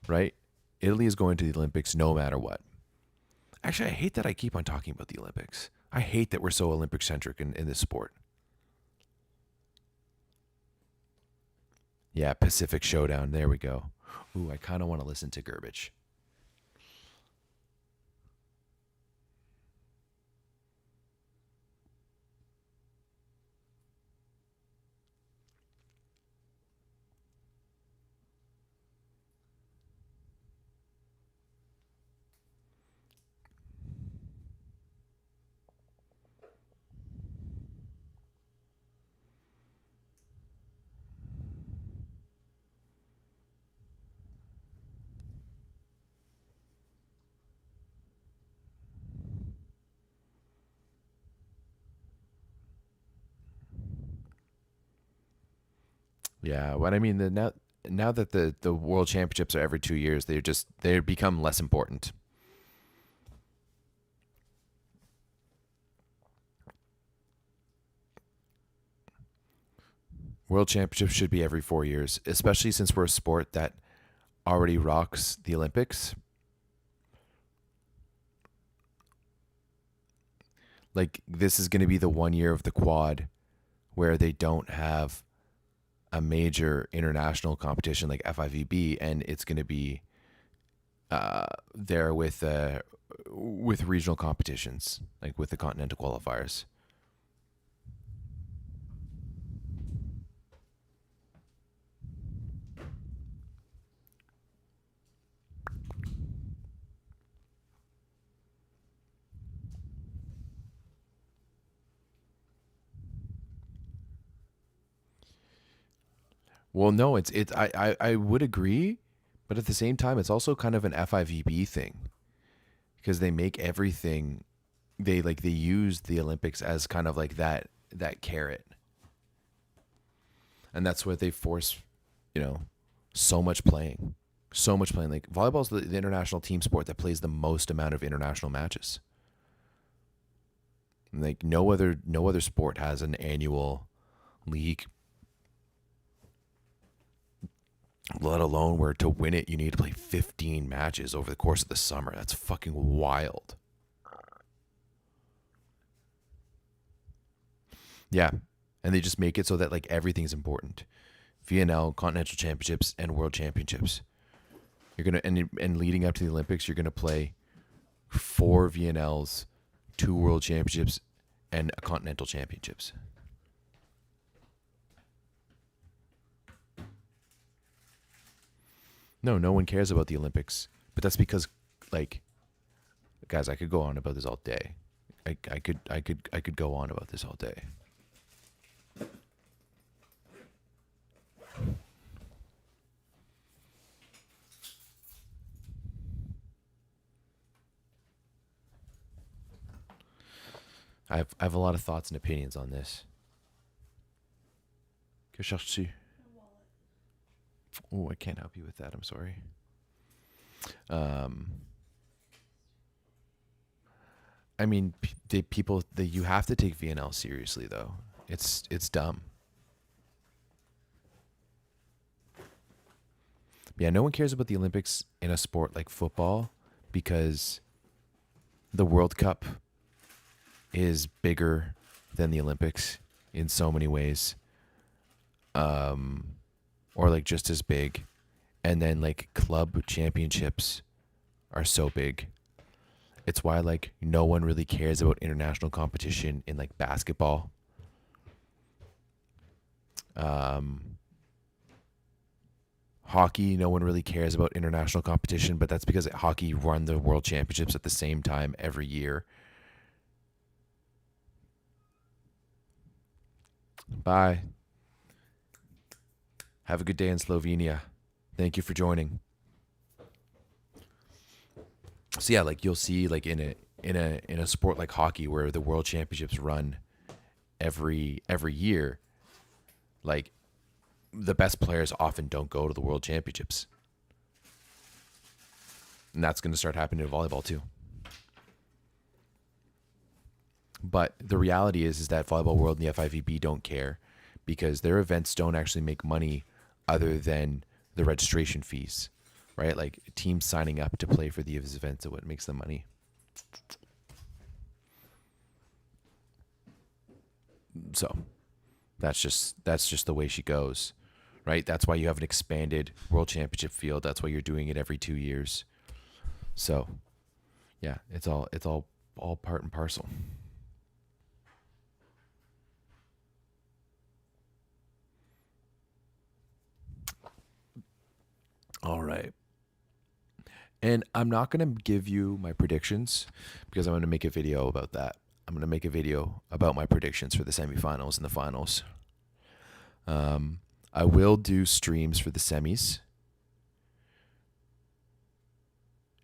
right? Italy is going to the Olympics no matter what. Actually, I hate that I keep on talking about the Olympics. I hate that we're so Olympic centric in this sport. Yeah, Pacific Showdown. There we go. Ooh, I kind of want to listen to Gerbich. Yeah, what I mean now that the world championships are every 2 years, they become less important. World championships should be every 4 years, especially since we're a sport that already rocks the Olympics. Like this is going to be the 1 year of the quad where they don't have a major international competition like FIVB, and it's going to be there with regional competitions like with the continental qualifiers. Well, no, I would agree, but at the same time, it's also kind of an FIVB thing because they make everything they use the Olympics as kind of like that carrot, and that's what they force, you know, so much playing, so much playing. Like volleyball's the international team sport that plays the most amount of international matches. Like no other sport has an annual league, let alone where to win it you need to play 15 matches over the course of the summer. That's fucking wild. Yeah. And they just make it so that like everything's important. VNL, continental championships, and world championships. You're gonna and leading up to the Olympics, you're gonna play 4 VNLs, 2 world championships, and a continental championships. No one cares about the Olympics, but that's because, like, guys, I could go on about this all day. I could go on about this all day. I have a lot of thoughts and opinions on this. Que cherches-tu? Oh, I can't help you with that. I'm sorry. I mean, you have to take VNL seriously though. It's dumb. Yeah, no one cares about the Olympics in a sport like football because the World Cup is bigger than the Olympics in so many ways. Or like just as big. And then like club championships are so big. It's why like no one really cares about international competition in like basketball. Hockey, no one really cares about international competition, but that's because hockey run the world championships at the same time every year. Bye. Have a good day in Slovenia. Thank you for joining. So yeah, like you'll see like in a sport like hockey where the world championships run every year, like the best players often don't go to the world championships. And that's going to start happening in volleyball too. But the reality is that Volleyball World and the FIVB don't care because their events don't actually make money other than the registration fees, right? Like teams signing up to play for these events are what makes them money. So that's just the way she goes, right? That's why you have an expanded world championship field. That's why you're doing it every 2 years. So yeah, it's all part and parcel. All right. And I'm not going to give you my predictions because I'm going to make a video about that. I'm going to make a video about my predictions for the semifinals and the finals. I will do streams for the semis.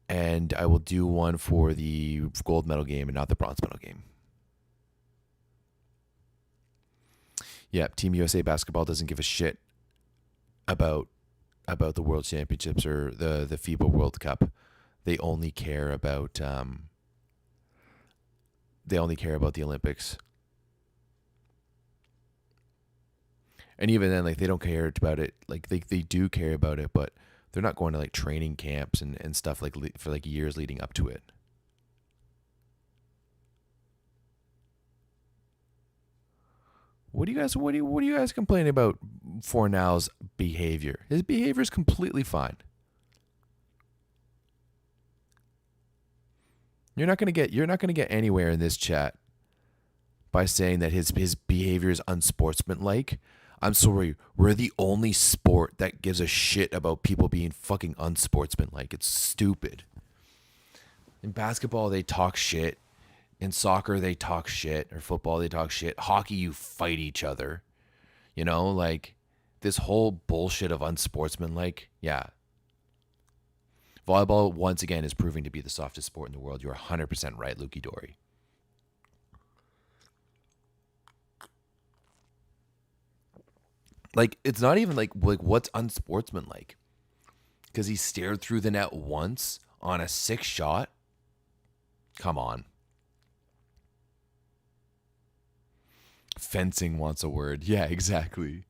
And I will do one for the gold medal game and not the bronze medal game. Yeah, Team USA basketball doesn't give a shit about the World Championships or the FIBA World Cup. They only care about the Olympics. And even then, like they don't care about it. Like they do care about it, but they're not going to like training camps and stuff like for like years leading up to it. What do you guys complaining about Fornal's behavior? His behavior is completely fine. You're not gonna get anywhere in this chat by saying that his behavior is unsportsmanlike. I'm sorry, we're the only sport that gives a shit about people being fucking unsportsmanlike. It's stupid. In basketball, they talk shit. In soccer, they talk shit. Or football, they talk shit. Hockey, you fight each other. You know, like this whole bullshit of unsportsmanlike, yeah. Volleyball, once again, is proving to be the softest sport in the world. You're 100% right, Lukey Dory. Like, it's not even like what's unsportsmanlike? Because he stared through the net once on a 6 shot? Come on. Fencing wants a word. Yeah, exactly.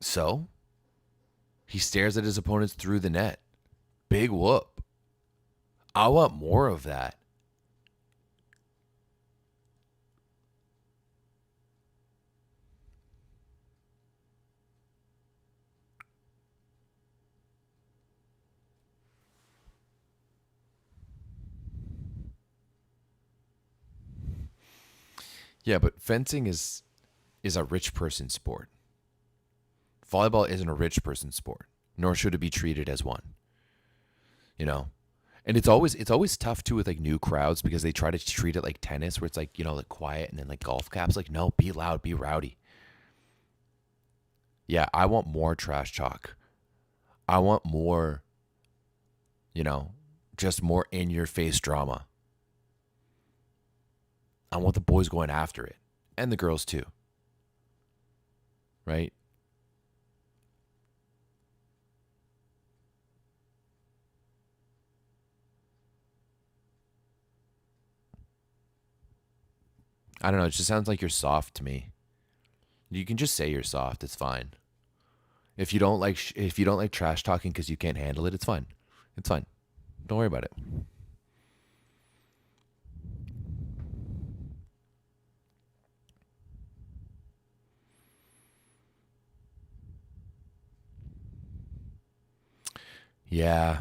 So, he stares at his opponents through the net. Big whoop. I want more of that. Yeah, but fencing is a rich person sport. Volleyball isn't a rich person sport, nor should it be treated as one. You know? And it's always tough too with like new crowds because they try to treat it like tennis where it's like, like quiet, and then like golf caps, like, no, be loud, be rowdy. Yeah, I want more trash talk. I want more, just more in your face drama. I want the boys going after it, and the girls too. Right? I don't know, it just sounds like you're soft to me. You can just say you're soft, it's fine. If you don't like trash talking because you can't handle it, it's fine. It's fine. Don't worry about it. Yeah.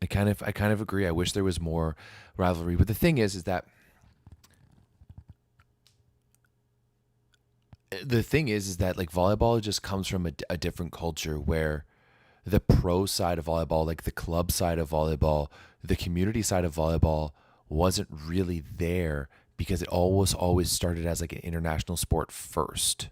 I kind of agree. I wish there was more rivalry, but the thing is that like volleyball just comes from a different culture where the pro side of volleyball, like the club side of volleyball, the community side of volleyball wasn't really there because it always started as like an international sport first.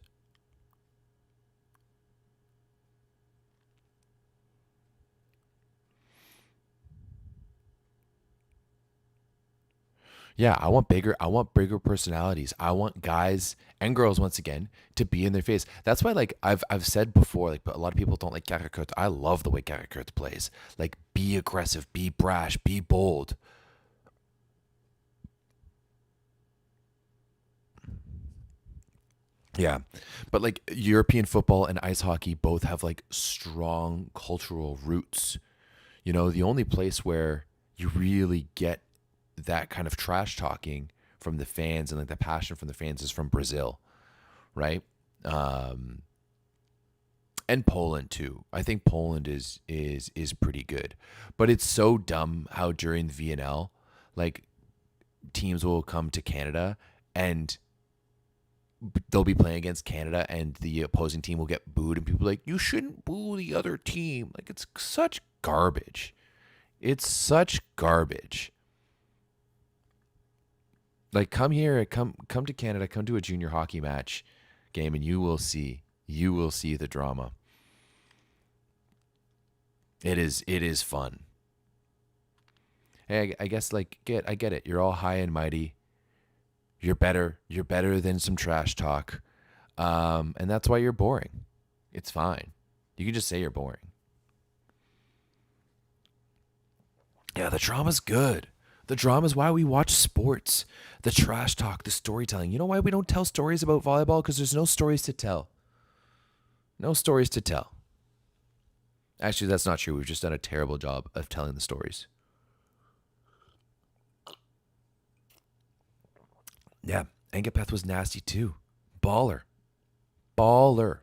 Yeah, I want bigger personalities. I want guys and girls once again to be in their face. That's why like I've said before, like, but a lot of people don't like Gary Kurtz. I love the way Gary Kurtz plays. Like, be aggressive, be brash, be bold. Yeah. But like European football and ice hockey both have like strong cultural roots. The only place where you really get that kind of trash talking from the fans and like the passion from the fans is from Brazil, right? Um, and Poland too. I think Poland is pretty good, but it's so dumb how during the VNL, like, teams will come to Canada and they'll be playing against Canada and the opposing team will get booed and people are like, you shouldn't boo the other team. Like, it's such garbage. It's such garbage. Like, come here, come to Canada, come to a junior hockey match game, and you will see the drama. It is fun. Hey, I guess like I get it. You're all high and mighty. You're better than some trash talk, and that's why you're boring. It's fine. You can just say you're boring. Yeah, the drama's good. The drama is why we watch sports. The trash talk, the storytelling. You know why we don't tell stories about volleyball? Because there's no stories to tell. No stories to tell. Actually, that's not true. We've just done a terrible job of telling the stories. Yeah, Angapeth was nasty too. Baller. Baller.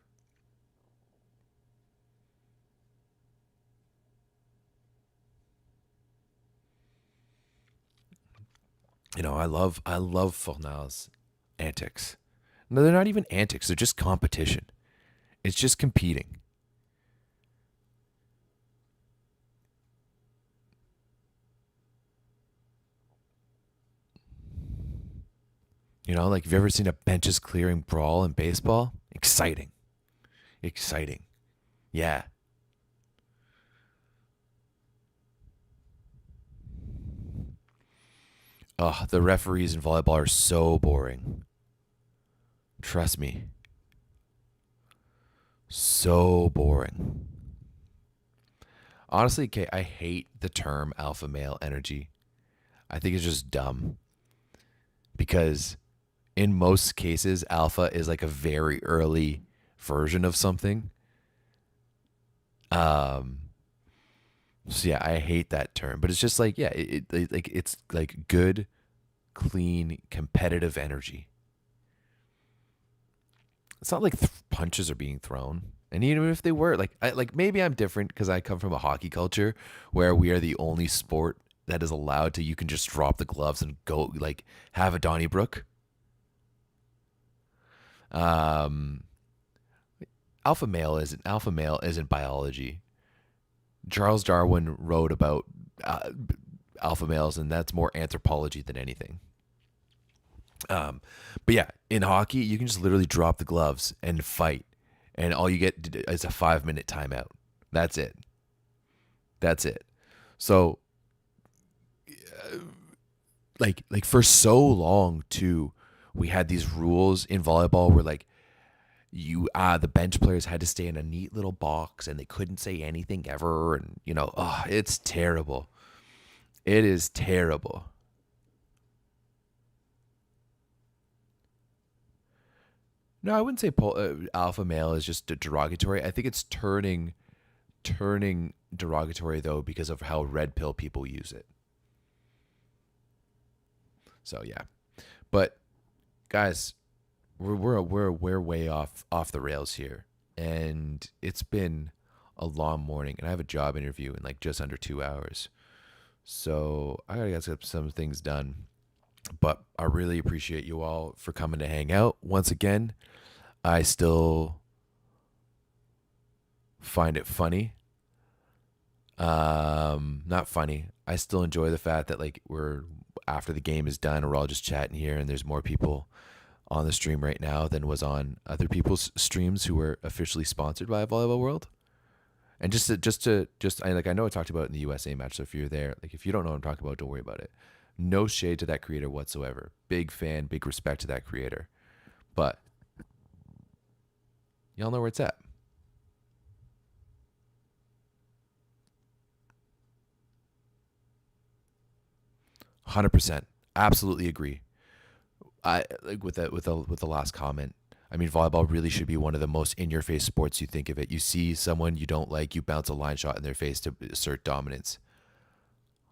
I love Fornal's antics. No, they're not even antics. They're just competition. It's just competing. You know, like, have you ever seen a benches clearing brawl in baseball? Exciting. Exciting. Yeah. Oh, the referees in volleyball are so boring. Trust me. So boring. Honestly, okay, I hate the term alpha male energy. I think it's just dumb because in most cases, alpha is like a very early version of something. Um, so yeah, I hate that term, but it's just like, yeah, like it's like good, clean, competitive energy. It's not like punches are being thrown. And even if they were, like maybe I'm different because I come from a hockey culture where we are the only sport that is allowed to, you can just drop the gloves and go, like, have a Donnybrook. Um, alpha male isn't biology. Charles Darwin wrote about uh, alpha males, and that's more anthropology than anything. Um, but yeah, in hockey, you can just literally drop the gloves and fight, and all you get is a 5 minute timeout. That's it. That's it. So, like for so long too, we had these rules in volleyball where, like, the bench players had to stay in a neat little box and they couldn't say anything ever, and it's terrible. It is terrible. No, I wouldn't say alpha male is just derogatory. I think it's turning derogatory though because of how red pill people use it. So yeah, but guys, we're way off the rails here, and it's been a long morning, and I have a job interview in like just under 2 hours, so I gotta get some things done. But I really appreciate you all for coming to hang out once again. I still find it funny. Not funny. I still enjoy the fact that, like, we're after the game is done, we're all just chatting here, and there's more people on the stream right now than was on other people's streams who were officially sponsored by Volleyball World. And I know I talked about it in the USA match, so if you're there, like, if you don't know what I'm talking about, don't worry about it. No shade to that creator whatsoever. Big fan, big respect to that creator. But y'all know where it's at. 100%. Absolutely agree. I like with the last comment. I mean, volleyball really should be one of the most in-your-face sports you think of it. You see someone you don't like, you bounce a line shot in their face to assert dominance.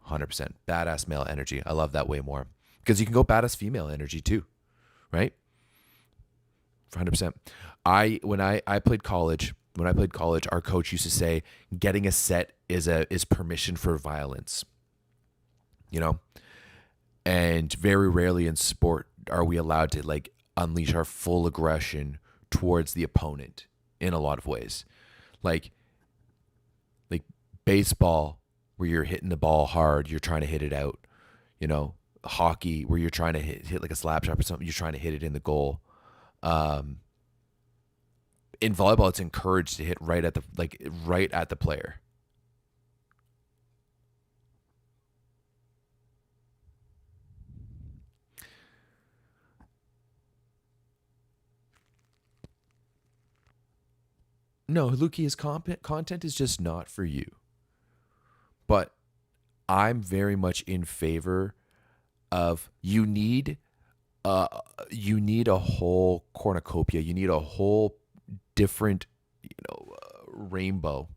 100%. Badass male energy. I love that way more. Because you can go badass female energy too, right? 100%. When I played college, our coach used to say, getting a set is permission for violence. You know? And very rarely in sport are we allowed to, like, unleash our full aggression towards the opponent in a lot of ways. Like baseball, where you're hitting the ball hard, you're trying to hit it out. Hockey, where you're trying to hit like a slap shot or something, you're trying to hit it in the goal. In volleyball, it's encouraged to hit right at the player. No, Luki, his content is just not for you. But I'm very much in favor of you need a whole cornucopia. You need a whole different rainbow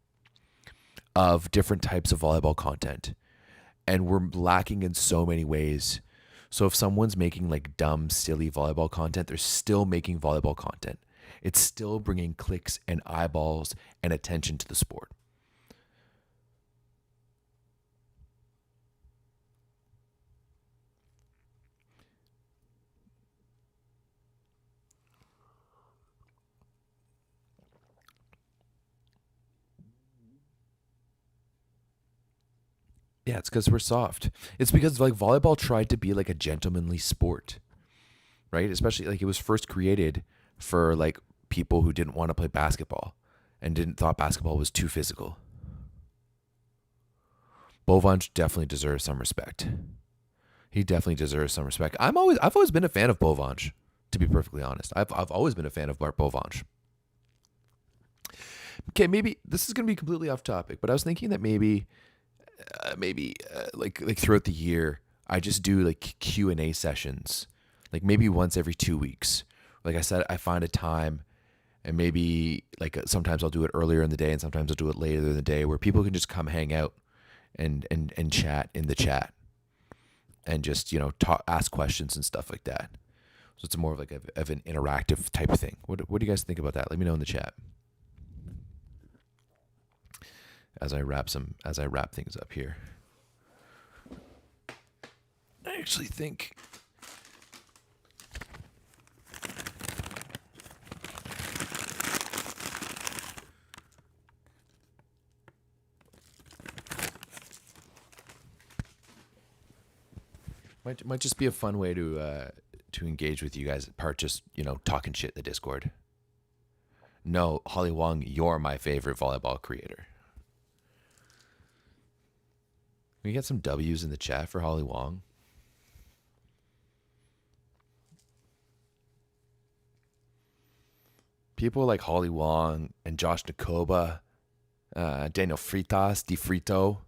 of different types of volleyball content. And we're lacking in so many ways. So if someone's making like dumb, silly volleyball content, they're still making volleyball content. It's still bringing clicks and eyeballs and attention to the sport. Yeah, it's because we're soft. It's because, like, volleyball tried to be like a gentlemanly sport, right? Especially like it was first created for like people who didn't want to play basketball and didn't thought basketball was too physical. Bovan definitely deserves some respect. He definitely deserves some respect. I've always been a fan of Bovan, to be perfectly honest. I've always been a fan of Bart Bovan. Okay, maybe this is going to be completely off topic, but I was thinking that maybe like throughout the year, I just do like Q&A sessions, like maybe once every 2 weeks. Like I said, I find a time, and maybe like sometimes I'll do it earlier in the day, and sometimes I'll do it later in the day, where people can just come hang out and chat in the chat, and just talk, ask questions and stuff like that. So it's more of like of an interactive type of thing. What do you guys think about that? Let me know in the chat as I wrap things up here. I actually think might just be a fun way to engage with you guys, apart just talking shit in the Discord. No, Holly Wong, you're my favorite volleyball creator. We get some W's in the chat for Holly Wong. People like Holly Wong and Josh Nakoba, Daniel Fritas, Di Frito.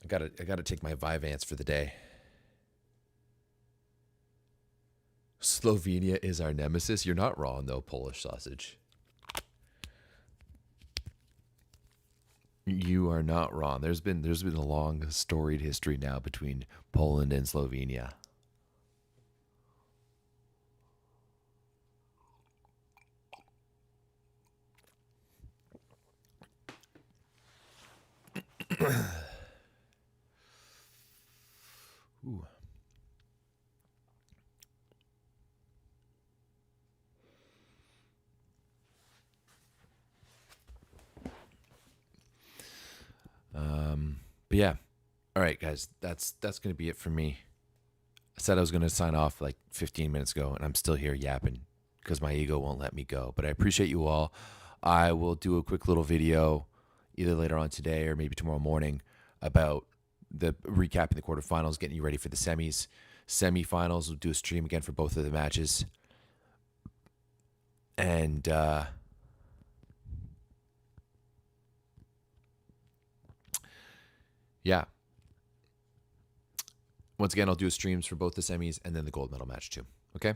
I gotta take my Vyvanse for the day. Slovenia is our nemesis. You're not wrong though, Polish sausage. You are not wrong. There's been a long storied history now between Poland and Slovenia. Ooh. But yeah. All right, guys. That's going to be it for me. I said I was going to sign off like 15 minutes ago, and I'm still here yapping because my ego won't let me go. But I appreciate you all. I will do a quick little video either later on today or maybe tomorrow morning about the recapping the quarterfinals, getting you ready for the semis. Semifinals, we'll do a stream again for both of the matches. And yeah. Once again, I'll do streams for both the semis and then the gold medal match too. Okay?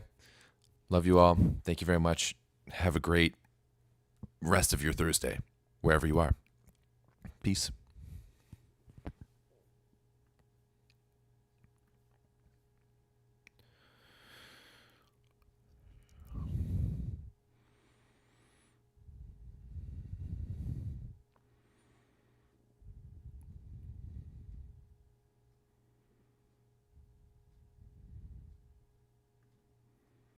Love you all. Thank you very much. Have a great rest of your Thursday, wherever you are. Peace.